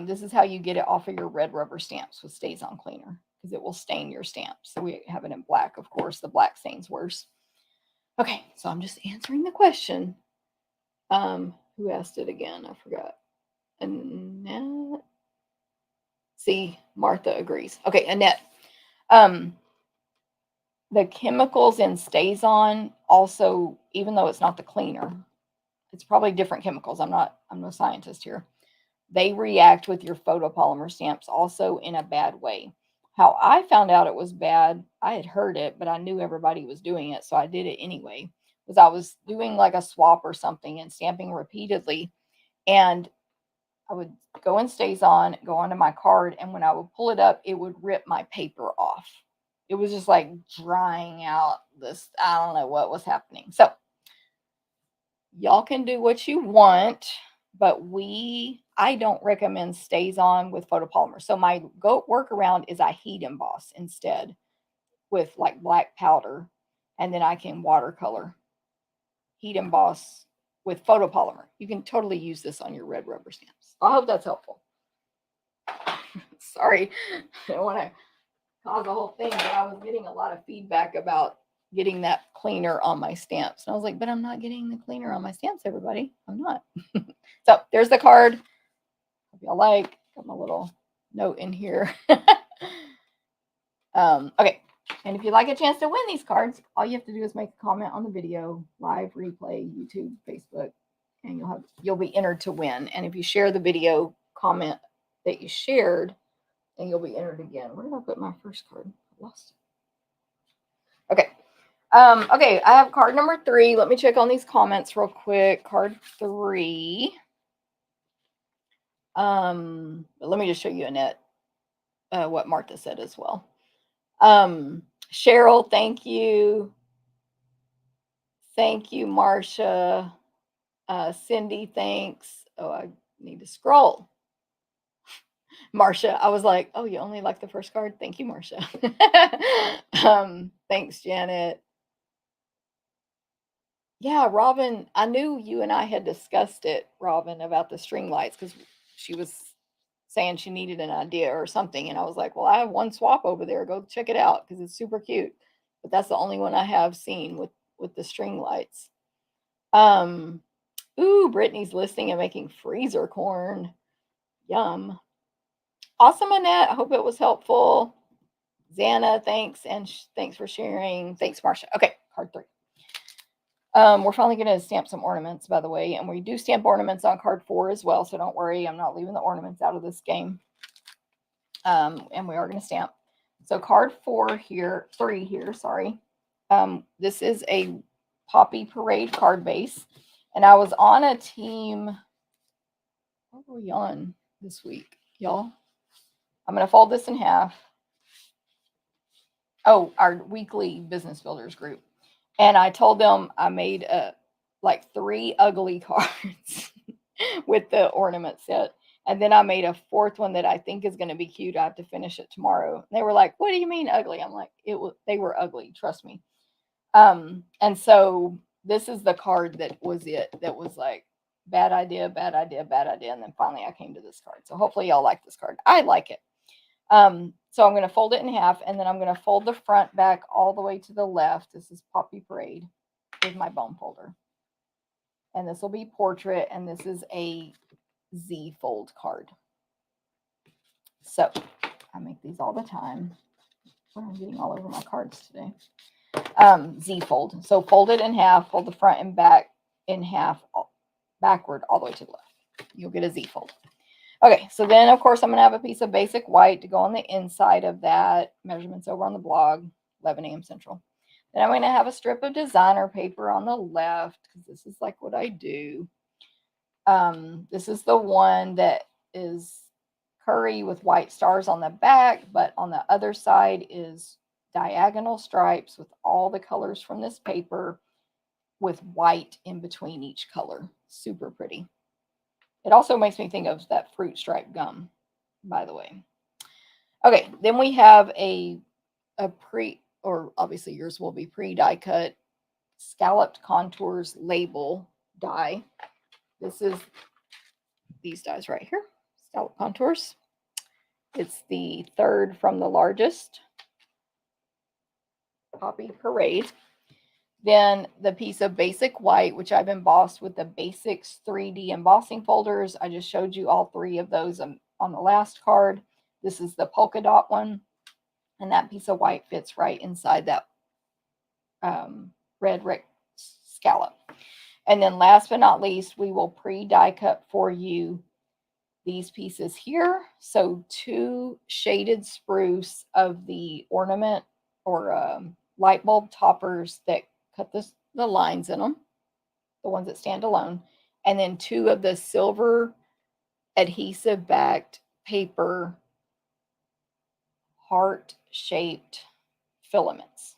This is how you get it off of your red rubber stamps with Stays On cleaner, because it will stain your stamps. So we have it in black, of course. The black stains worse. Okay, so I'm just answering the question. Who asked it again? I forgot. Annette. See, Martha agrees. Okay, Annette. The chemicals in Stays On also, even though it's not the cleaner, it's probably different chemicals. I'm no scientist here. They react with your photopolymer stamps also in a bad way. How I found out it was bad, I had heard it, but I knew everybody was doing it, so I did it anyway. Was I was doing like a swap or something and stamping repeatedly, and I would go in Stays On, go onto my card, and when I would pull it up, it would rip my paper off. It was just like drying out this, I don't know what was happening. So y'all can do what you want, but I don't recommend Stays On with photopolymer. So my workaround is I heat emboss instead with like black powder, and then I can watercolor. Heat emboss with photopolymer. You can totally use this on your red rubber stamps. I hope that's helpful. Sorry, I don't want to cause a whole thing, but I was getting a lot of feedback about getting that cleaner on my stamps. And I was like, but I'm not getting the cleaner on my stamps, everybody. I'm not. So there's the card. Hope y'all like. Got my little note in here. Okay. And if you'd like a chance to win these cards, all you have to do is make a comment on the video, live, replay, YouTube, Facebook, and you'll be entered to win. And if you share the video, comment that you shared, and you'll be entered again. Where did I put my first card? I lost it. Okay. Okay, I have card number 3. Let me check on these comments real quick. Card 3. But let me just show you, Annette, what Martha said as well. Cheryl, thank you. Thank you, Marcia. Cindy, thanks. Oh, I need to scroll. Marcia, I was like, oh, you only like the first card? Thank you, Marcia. Thanks, Janet. Yeah, Robin, I knew you and I had discussed it, Robin, about the string lights because she was saying she needed an idea or something. And I was like, well, I have one swap over there. Go check it out because it's super cute. But that's the only one I have seen with the string lights. Um, ooh, Brittany's listening and making freezer corn. Yum. Awesome, Annette. I hope it was helpful. Xana, thanks. And thanks for sharing. Thanks, Marcia. Okay, card 3. We're finally going to stamp some ornaments, by the way, and we do stamp ornaments on card 4 as well, so don't worry, I'm not leaving the ornaments out of this game. And we are going to stamp. So card 3 here, sorry. This is a Poppy Parade card base, and I was on a team. What were we on this week, y'all? I'm going to fold this in half. Oh, our weekly business builders group. And I told them I made like 3 ugly cards with the ornament set. And then I made a 4th one that I think is going to be cute. I have to finish it tomorrow. They were like, "What do you mean ugly?" I'm like, they were ugly, trust me. And so this is the card that was like bad idea, bad idea, bad idea. And then finally I came to this card. So hopefully y'all like this card. I like it. So I'm going to fold it in half, and then I'm going to fold the front back all the way to the left. This is Poppy Parade with my bone folder. And this will be portrait, and this is a Z fold card. So I make these all the time. I'm getting all over my cards today. Z fold. So fold it in half, fold the front and back in half, backward all the way to the left. You'll get a Z fold. Okay, so then of course I'm going to have a piece of basic white to go on the inside of that. Measurements over on the blog, 11 a.m. Central. Then I'm going to have a strip of designer paper on the left because this is like what I do. This is the one that is curry with white stars on the back, but on the other side is diagonal stripes with all the colors from this paper with white in between each color. Super pretty. It also makes me think of that fruit stripe gum, by the way. Okay, then we have a or obviously yours will be die cut scalloped contours label die. This is these dies right here, scallop contours. It's the 3rd from the largest, Poppy Parade. Then the piece of basic white, which I've embossed with the Basics 3D embossing folders. I just showed you all 3 of those on the last card. This is the polka dot one, and that piece of white fits right inside that red scallop. And then last but not least, we will die cut for you these pieces here. So 2 shaded spruce of the ornament or light bulb toppers that cut the lines in them, the ones that stand alone, and then 2 of the silver adhesive backed paper heart shaped filaments.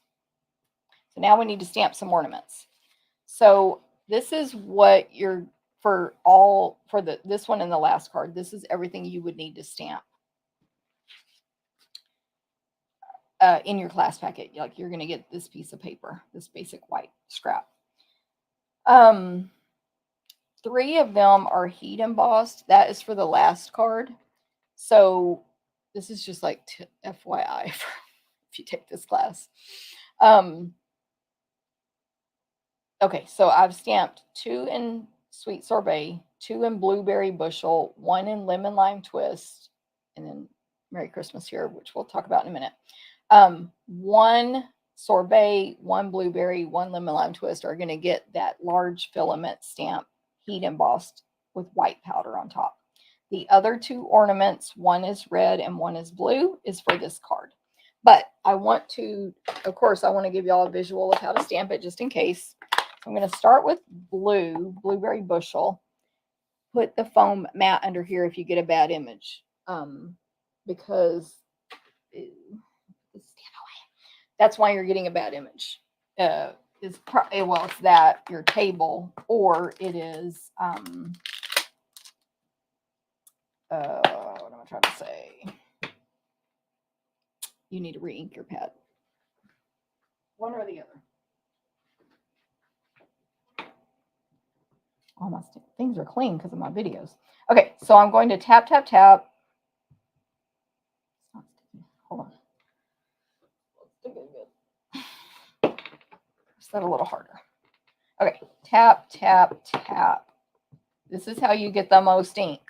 So now we need to stamp some ornaments. So this is what you're this one and the last card. This is everything you would need to stamp in your class packet. Like you're going to get this piece of paper, this basic white scrap. 3 of them are heat embossed. That is for the last card. So this is just like FYI if you take this class. Okay, so I've stamped 2 in Sweet Sorbet, 2 in Blueberry Bushel, 1 in Lemon Lime Twist, and then Merry Christmas here, which we'll talk about in a minute. 1 Sorbet, 1 Blueberry, 1 Lemon Lime Twist are going to get that large filament stamp heat embossed with white powder on top. The other 2 ornaments, 1 is red and 1 is blue, is for this card. But I want to, of course, I want to give y'all a visual of how to stamp it just in case. I'm going to start with Blueberry Bushel. Put the foam mat under here if you get a bad image. Because that's why you're getting a bad image. It's that, your table, or it is, what am I trying to say? You need to re-ink your pad. One or the other. All my things are clean because of my videos. Okay, so I'm going to tap, tap, tap. Hold on. Just that a little harder. Okay, tap, tap, tap. This is how you get the most ink.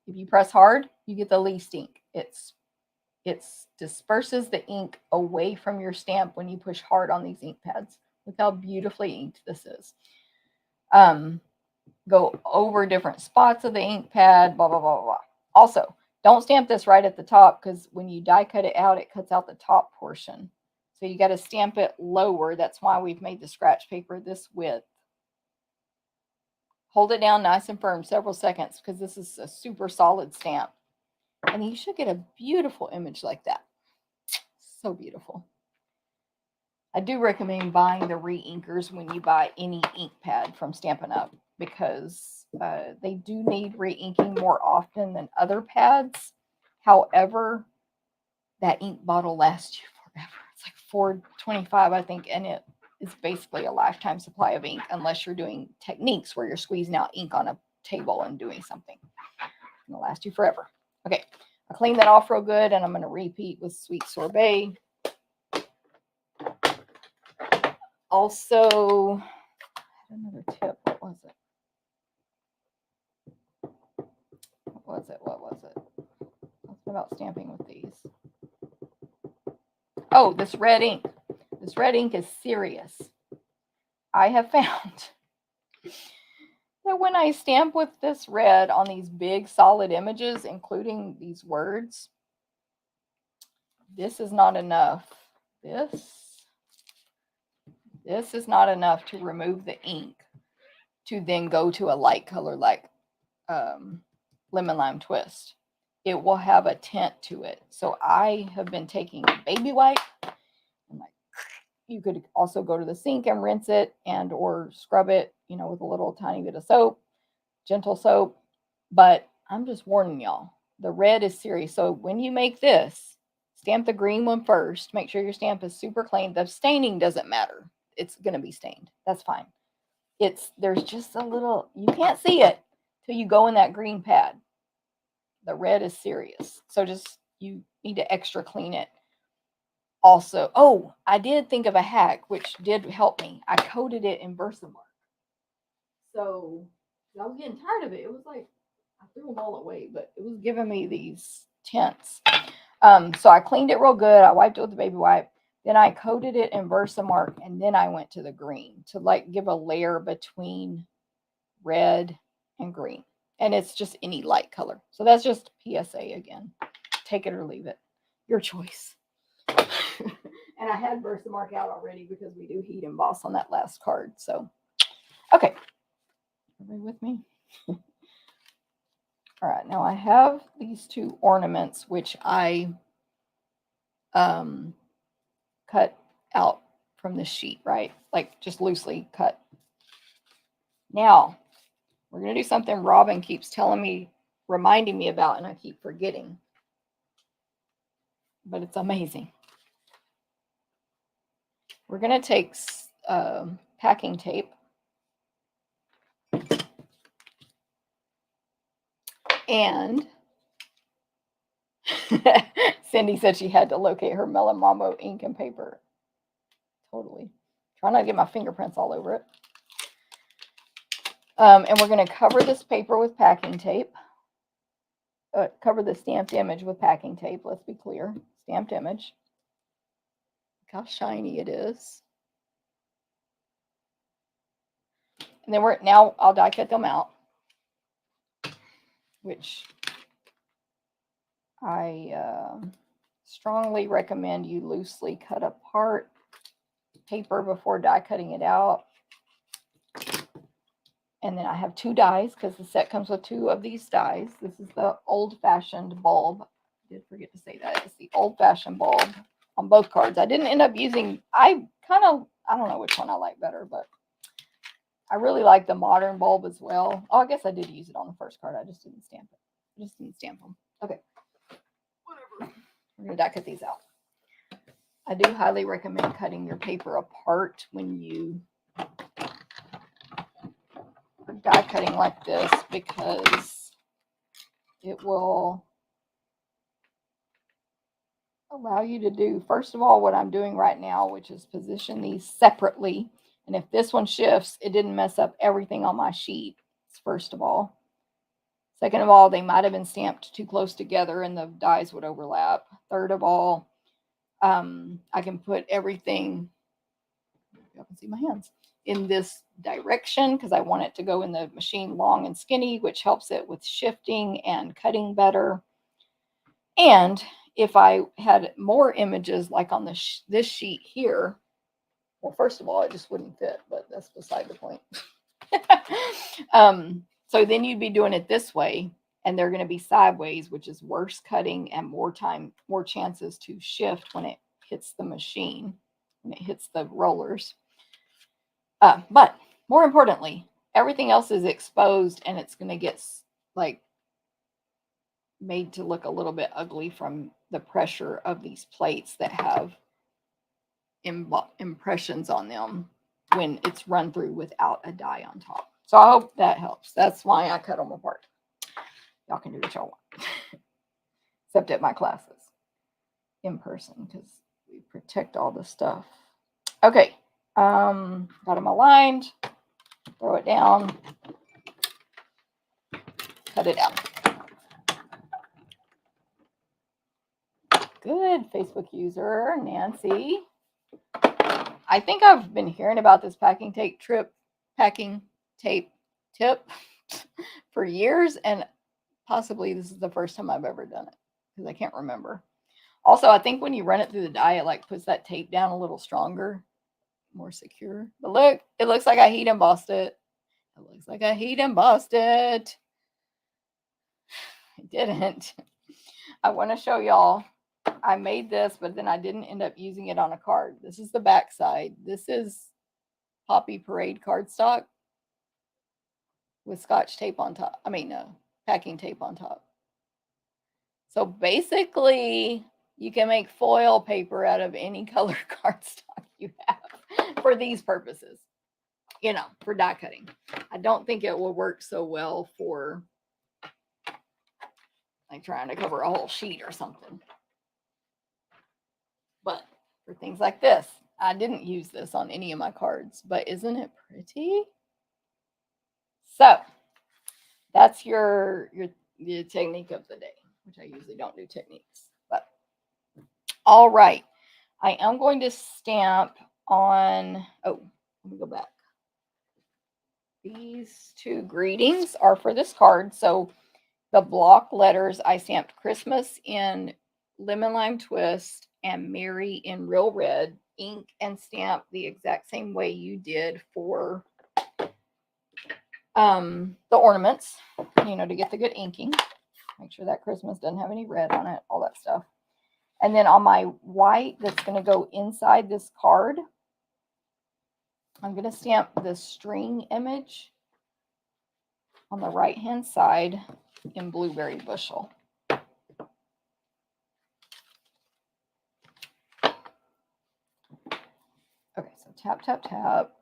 If you press hard, you get the least ink. It disperses the ink away from your stamp when you push hard on these ink pads. Look how beautifully inked this is. Go over different spots of the ink pad, blah, blah, blah, blah. Also, don't stamp this right at the top because when you die cut it out, it cuts out the top portion. So you got to stamp it lower. That's why we've made the scratch paper this width. Hold it down nice and firm several seconds because this is a super solid stamp. And you should get a beautiful image like that. So beautiful. I do recommend buying the re-inkers when you buy any ink pad from Stampin' Up because they do need re-inking more often than other pads. However, that ink bottle lasts you forever. It's like $4.25, I think, and it is basically a lifetime supply of ink unless you're doing techniques where you're squeezing out ink on a table and doing something. It'll last you forever. Okay, I cleaned that off real good, and I'm going to repeat with Sweet Sorbet. Also, another tip. What was it? What was it? What's about stamping with these? Oh, this red ink. This red ink is serious. I have found that when I stamp with this red on these big solid images, including these words, this is not enough. This is not enough to remove the ink to then go to a light color like Lemon Lime Twist. It will have a tint to it. So I have been taking a baby wipe. And like, you could also go to the sink and rinse it and or scrub it, with a little tiny bit of soap, gentle soap. But I'm just warning y'all, the red is serious. So when you make this, stamp the green one first. Make sure your stamp is super clean. The staining doesn't matter. It's going to be stained. That's fine. There's just a little, you can't see it till you go in that green pad. The red is serious. So you need to extra clean it. Also, oh, I did think of a hack, which did help me. I coated it in Versamark. So I was getting tired of it. It was like, I threw them all away, but it was giving me these tints. So I cleaned it real good. I wiped it with the baby wipe. Then I coated it in Versamark, and then I went to the green to like give a layer between red and green. And it's just any light color. So that's just PSA again. Take it or leave it. Your choice. And I had Versamark out already because we do heat emboss on that last card. So, okay. Everybody with me? All right. Now I have these two ornaments, which I cut out from the sheet, right? Like just loosely cut. Now, we're going to do something Robin keeps reminding me about, and I keep forgetting. But it's amazing. We're going to take packing tape. And Cindy said she had to locate her Melon Mambo ink and paper. Totally. Try not to get my fingerprints all over it. And we're going to cover this paper with packing tape. Cover the stamped image with packing tape. Let's be clear. Stamped image. Look how shiny it is. And then now I'll die cut them out, which I strongly recommend you loosely cut apart paper before die cutting it out. And then I have two dies because the set comes with two of these dies. This is the old-fashioned bulb. I did forget to say that. It's the old-fashioned bulb on both cards. I didn't end up using, I don't know which one I like better, but I really like the modern bulb as well. Oh, I guess I did use it on the first card. I just didn't stamp it. I just didn't stamp them. Okay. Whatever. We're going to die cut these out. I do highly recommend cutting your paper apart when you die cutting like this because it will allow you to do, first of all, what I'm doing right now, which is position these separately. And if this one shifts, it didn't mess up everything on my sheet, first of all. Second of all, they might have been stamped too close together and the dies would overlap. Third of all, I can put everything, y'all can see my hands, in this direction because I want it to go in the machine long and skinny, which helps it with shifting and cutting better. And if I had more images like on this sheet here, well, first of all, it just wouldn't fit, but that's beside the point. So then you'd be doing it this way, and they're going to be sideways, which is worse cutting and more chances to shift when it hits the machine, when it hits the rollers. But more importantly, everything else is exposed, and it's going to get like made to look a little bit ugly from the pressure of these plates that have impressions on them when it's run through without a die on top. So I hope that helps. That's why I cut them apart. Y'all can do what y'all want. Except at my classes in person because we protect all the stuff. Okay. Got them aligned. Throw it down. Cut it out. Good, Facebook user, Nancy. I think I've been hearing about this packing tape tip for years, and possibly this is the first time I've ever done it because I can't remember. Also, I think when you run it through the die, it like puts that tape down a little stronger, more secure. But look, it looks like I heat embossed it. It looks like I heat embossed it. I didn't. I want to show y'all. I made this, but then I didn't end up using it on a card. This is the back side. This is Poppy Parade cardstock with scotch tape on top. I mean, no, packing tape on top. So basically, you can make foil paper out of any color cardstock you have for these purposes, you know, for die cutting. I don't think it will work so well for like trying to cover a whole sheet or something. But for things like this, I didn't use this on any of my cards, but isn't it pretty? So that's your technique of the day, which I usually don't do techniques. But all right, I am going to stamp on, oh, let me go back. These two greetings are for this card. So the block letters, I stamped Christmas in Lemon Lime Twist and Merry in Real Red ink and stamp the exact same way you did for the ornaments, you know, to get the good inking. Make sure that Christmas doesn't have any red on it, all that stuff. And then on my white that's going to go inside this card, I'm going to stamp the string image on the right hand side in Blueberry Bushel. Okay, so tap, tap, tap.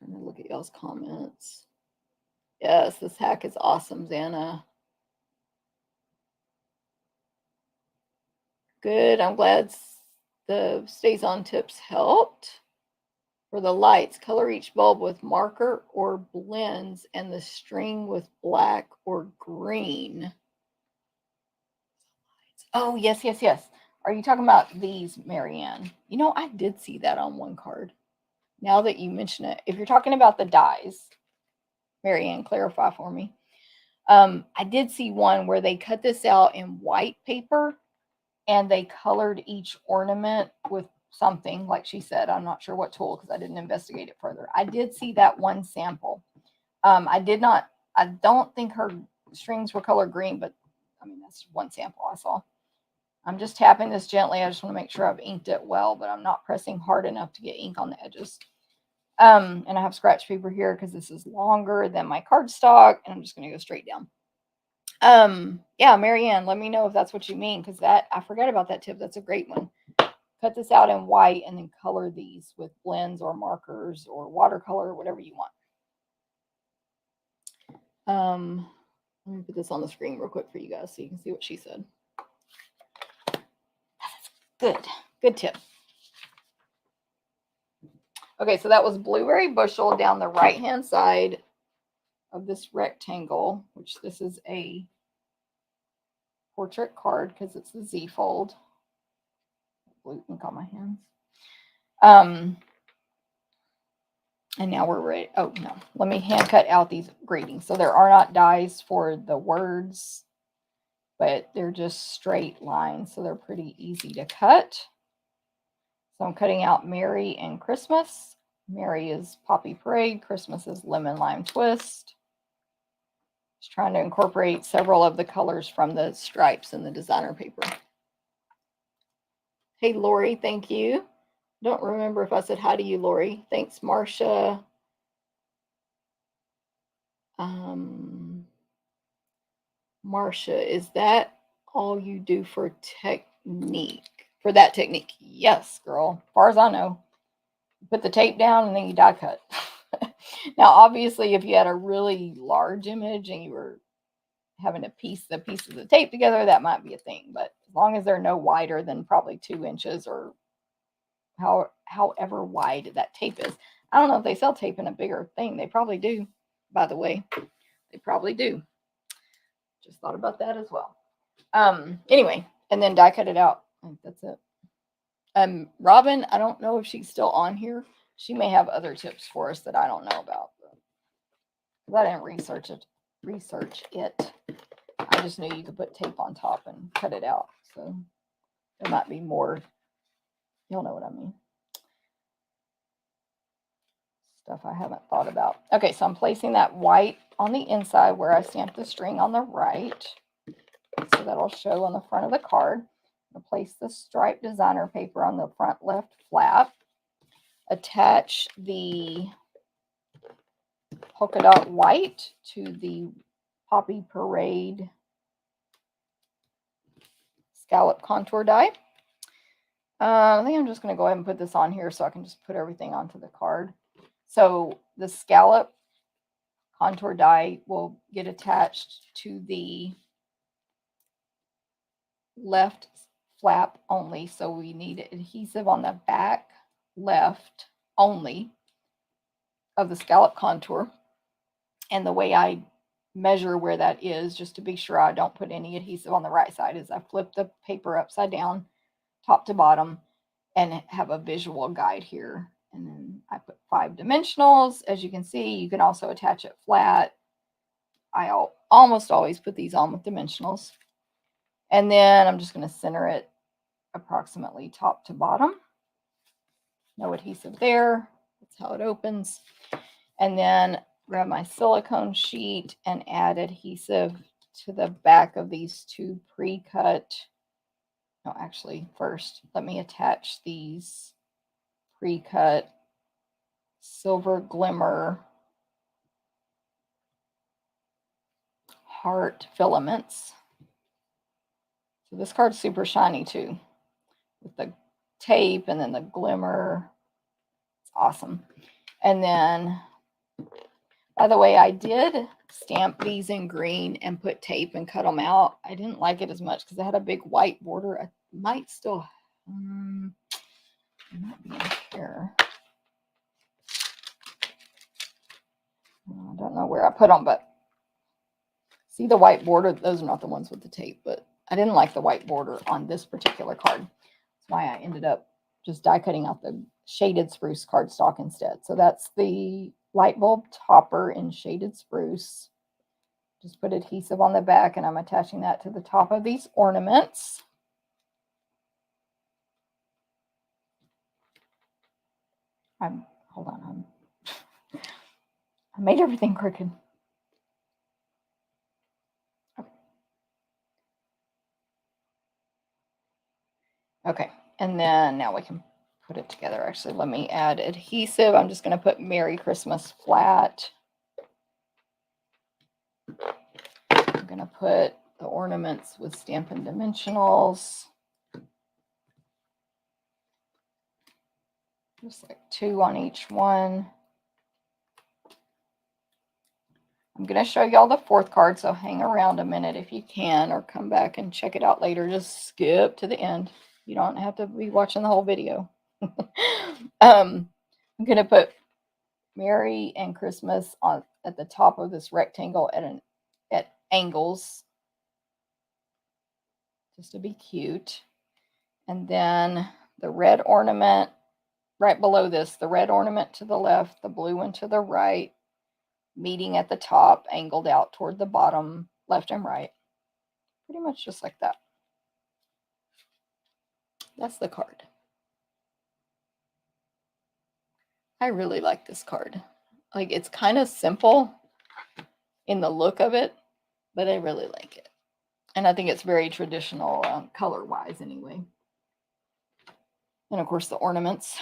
I'm trying to look at y'all's comments. Yes, this hack is awesome, Xana. Good. I'm glad the stays on tips helped. For the lights, color each bulb with marker or blends and the string with black or green. Oh, yes, yes, yes. Are you talking about these, Marianne? You know, I did see that on one card. Now that you mention it, if you're talking about the dies, Marianne, clarify for me. I did see one where they cut this out in white paper and they colored each ornament with something, like she said. I'm not sure what tool because I didn't investigate it further. I did see that one sample. I don't think her strings were colored green, but I mean, that's one sample I saw. I'm just tapping this gently. I just want to make sure I've inked it well, but I'm not pressing hard enough to get ink on the edges. And I have scratch paper here because this is longer than my cardstock, and I'm just going to go straight down. Yeah, Marianne, let me know if that's what you mean, because I forgot about that tip. That's a great one. Cut this out in white and then color these with blends or markers or watercolor or whatever you want. Let me put this on the screen real quick for you guys so you can see what she said. Good tip. Okay, so that was Blueberry Bushel down the right-hand side of this rectangle, which this is a portrait card because it's the Z fold. Blue ink on my hands. And now we're ready. Oh, no. Let me hand cut out these greetings. So there are not dies for the words, but they're just straight lines. So they're pretty easy to cut. So I'm cutting out Merry and Christmas. Merry is Poppy Parade. Christmas is Lemon Lime Twist. Just trying to incorporate several of the colors from the stripes in the designer paper. Hey, Lori, thank you. Don't remember if I said hi to you, Lori. Thanks, Marcia. Marcia, is that all you do for technique? For that technique? Yes, girl. As far as I know. Put the tape down and then you die cut. Now, obviously, if you had a really large image and you were having to piece the pieces of the tape together, that might be a thing. But as long as they're no wider than probably 2 inches or however wide that tape is. I don't know if they sell tape in a bigger thing. They probably do, by the way. They probably do. Just thought about that as well. Anyway, and then die cut it out. I think that's it. Robin, I don't know if she's still on here. She may have other tips for us that I don't know about. But I didn't research it. I just knew you could put tape on top and cut it out. So there might be more. You'll know what I mean. Stuff I haven't thought about. Okay, so I'm placing that white on the inside where I stamped the string on the right. So that'll show on the front of the card. I'll place the striped designer paper on the front left flap. Attach the polka dot white to the Poppy Parade scallop contour die. I think I'm just going to go ahead and put this on here so I can just put everything onto the card. So the scallop contour die will get attached to the left flap only. So we need adhesive on the back left only of the scallop contour. And the way I measure where that is, just to be sure I don't put any adhesive on the right side, is I flip the paper upside down, top to bottom, and have a visual guide here. And then I put 5 dimensionals. As you can see, you can also attach it flat. I almost always put these on with dimensionals. And then I'm just going to center it approximately top to bottom. No adhesive there. That's how it opens. And then grab my silicone sheet and add adhesive to the back of these 2 pre-cut. No, actually, first, let me attach these pre-cut Silver Glimmer heart filaments. So this card's super shiny too, with the tape and then the glimmer. It's awesome. And then, by the way, I did stamp these in green and put tape and cut them out. I didn't like it as much because it had a big white border. I might still, it might be in here. I don't know where I put them, but see the white border? Those are not the ones with the tape, but I didn't like the white border on this particular card. That's why I ended up just die cutting out the shaded spruce cardstock instead. So that's the light bulb topper in shaded spruce. Just put adhesive on the back, and I'm attaching that to the top of these ornaments. Hold on, I made everything crooked. Okay, and then now we can put it together. Actually, let me add adhesive. I'm just going to put Merry Christmas flat. I'm going to put the ornaments with Stampin' Dimensionals. Just like 2 on each one. I'm going to show y'all the fourth card, so hang around a minute if you can, or come back and check it out later. Just skip to the end. You don't have to be watching the whole video. I'm going to put Merry and Christmas on at the top of this rectangle at angles, just to be cute. And then the red ornament right below this, the red ornament to the left, the blue one to the right, meeting at the top, angled out toward the bottom, left and right. Pretty much just like that. That's the card. I really like this card. Like, it's kind of simple in the look of it, but I really like it. And I think it's very traditional color-wise anyway. And of course the ornaments.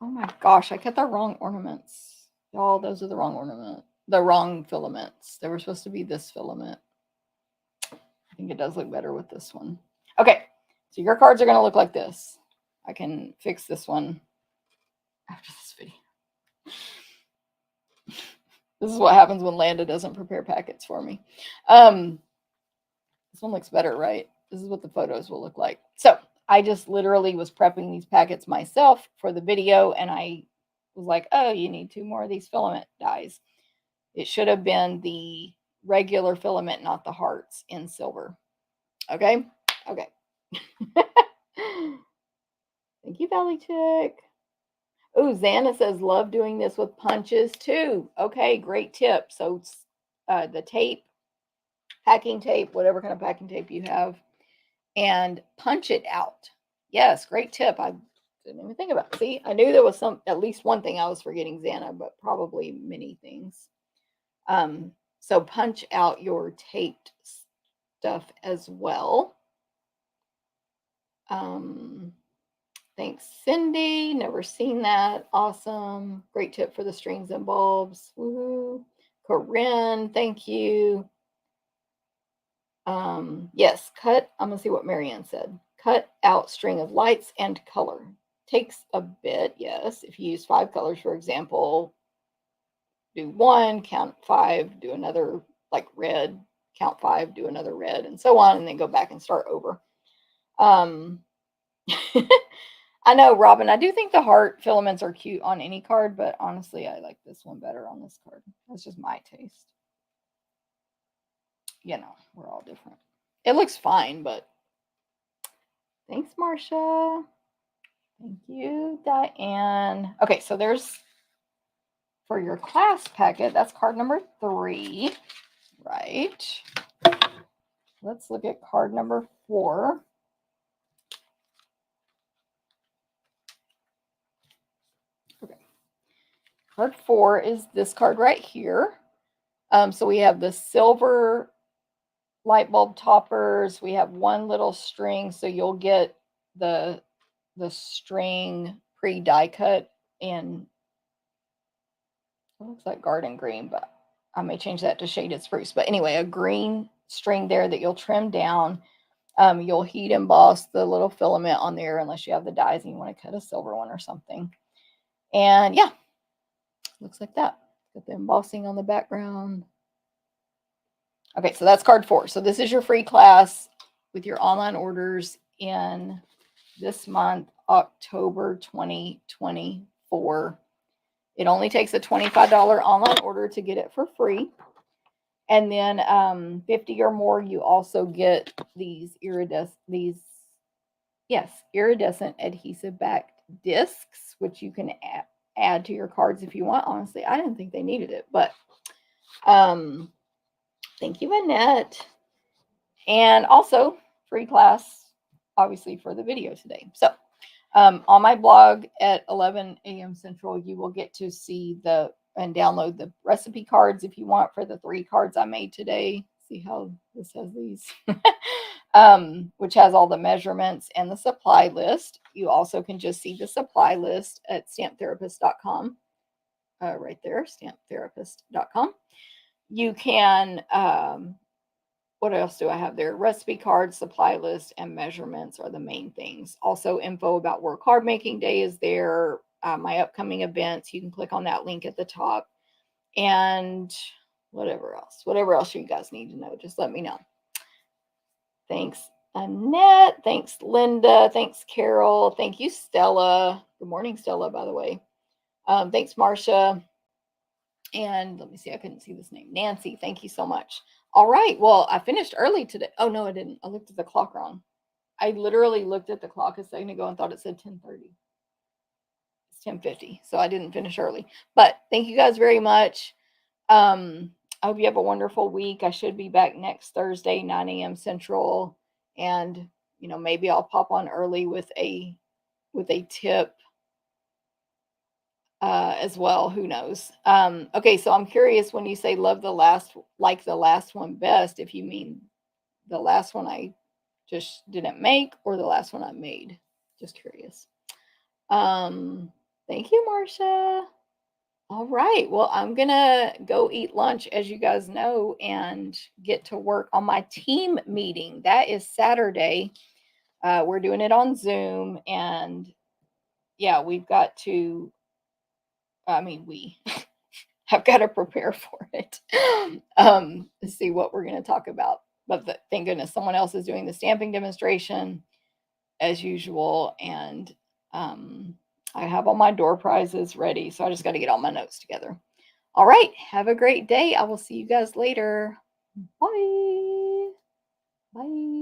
Oh my gosh, I got the wrong ornaments. Y'all, those are the wrong ornament. The wrong filaments. They were supposed to be this filament. I think it does look better with this one. Okay, so your cards are going to look like this. I can fix this one after this video. This is what happens when Landa doesn't prepare packets for me. This one looks better, right? This is what the photos will look like. So I just literally was prepping these packets myself for the video, and I was like, oh, you need 2 more of these filament dies. It should have been the regular filament, not the hearts, in silver. Okay? Okay. Thank you, Valley Chick. Oh, Xana says, love doing this with punches too. Okay, great tip. So the tape, packing tape, whatever kind of packing tape you have, and punch it out. Yes, great tip. I didn't even think about it. See, I knew there was at least one thing I was forgetting, Xana, but probably many things. So punch out your taped stuff as well. Thanks, Cindy. Never seen that. Awesome. Great tip for the strings and bulbs. Woohoo. Corinne, thank you. Yes, I'm going to see what Marianne said. Cut out string of lights and color. Takes a bit, yes. If you use 5 colors, for example, do 1, count 5, do another, like red, count 5, do another red, and so on, and then go back and start over. I know, Robin, I do think the heart filaments are cute on any card, but honestly, I like this one better on this card. That's just my taste. You know, we're all different. It looks fine, but thanks, Marcia. Thank you, Diane. Okay, so there's, for your class packet, that's card number 3, right? Let's look at card number 4. Okay. Card 4 is this card right here. So we have the silver light bulb toppers. We have 1 little string, so you'll get the string pre-die cut in, it looks like garden green, but I may change that to shaded spruce. But anyway, a green string there that you'll trim down. You'll heat emboss the little filament on there unless you have the dies and you want to cut a silver one or something. And yeah, looks like that. Got the embossing on the background. Okay, so that's card 4. So this is your free class with your online orders in this month, October 2024. It only takes a $25 online order to get it for free. And then 50 or more, you also get these iridescent adhesive backed discs, which you can add to your cards if you want. Honestly, I didn't think they needed it, but thank you, Annette. And also free class, obviously, for the video today. So on my blog at 11 a.m. Central, you will get to see and download the recipe cards if you want for the 3 cards I made today. See how this has these, which has all the measurements and the supply list. You also can just see the supply list at stamptherapist.com. Right there, stamptherapist.com. You can, what else do I have there? Recipe cards, supply list, and measurements are the main things. Also, info about Work Hard Making Day is there. My upcoming events, you can click on that link at the top. And Whatever else you guys need to know, just let me know. Thanks, Annette. Thanks, Linda. Thanks, Carol. Thank you, Stella. Good morning, Stella, by the way. Thanks, Marcia. And let me see, I couldn't see this name. Nancy, thank you so much. All right. Well, I finished early today. Oh, no, I didn't. I looked at the clock wrong. I literally looked at the clock a second ago and thought it said 10:30. It's 10:50. So I didn't finish early. But thank you guys very much. I hope you have a wonderful week. I should be back next Thursday, 9 a.m. Central. And, maybe I'll pop on early with a tip as well. Who knows? Okay, so I'm curious when you say like the last one best, if you mean the last one I just didn't make or the last one I made. Just curious. Thank you, Marcia. All right. Well, I'm going to go eat lunch, as you guys know, and get to work on my team meeting. That is Saturday. We're doing it on Zoom. And yeah, we've got to, have got to prepare for it to see what we're going to talk about. But thank goodness someone else is doing the stamping demonstration as usual. And I have all my door prizes ready. So I just got to get all my notes together. All right. Have a great day. I will see you guys later. Bye. Bye.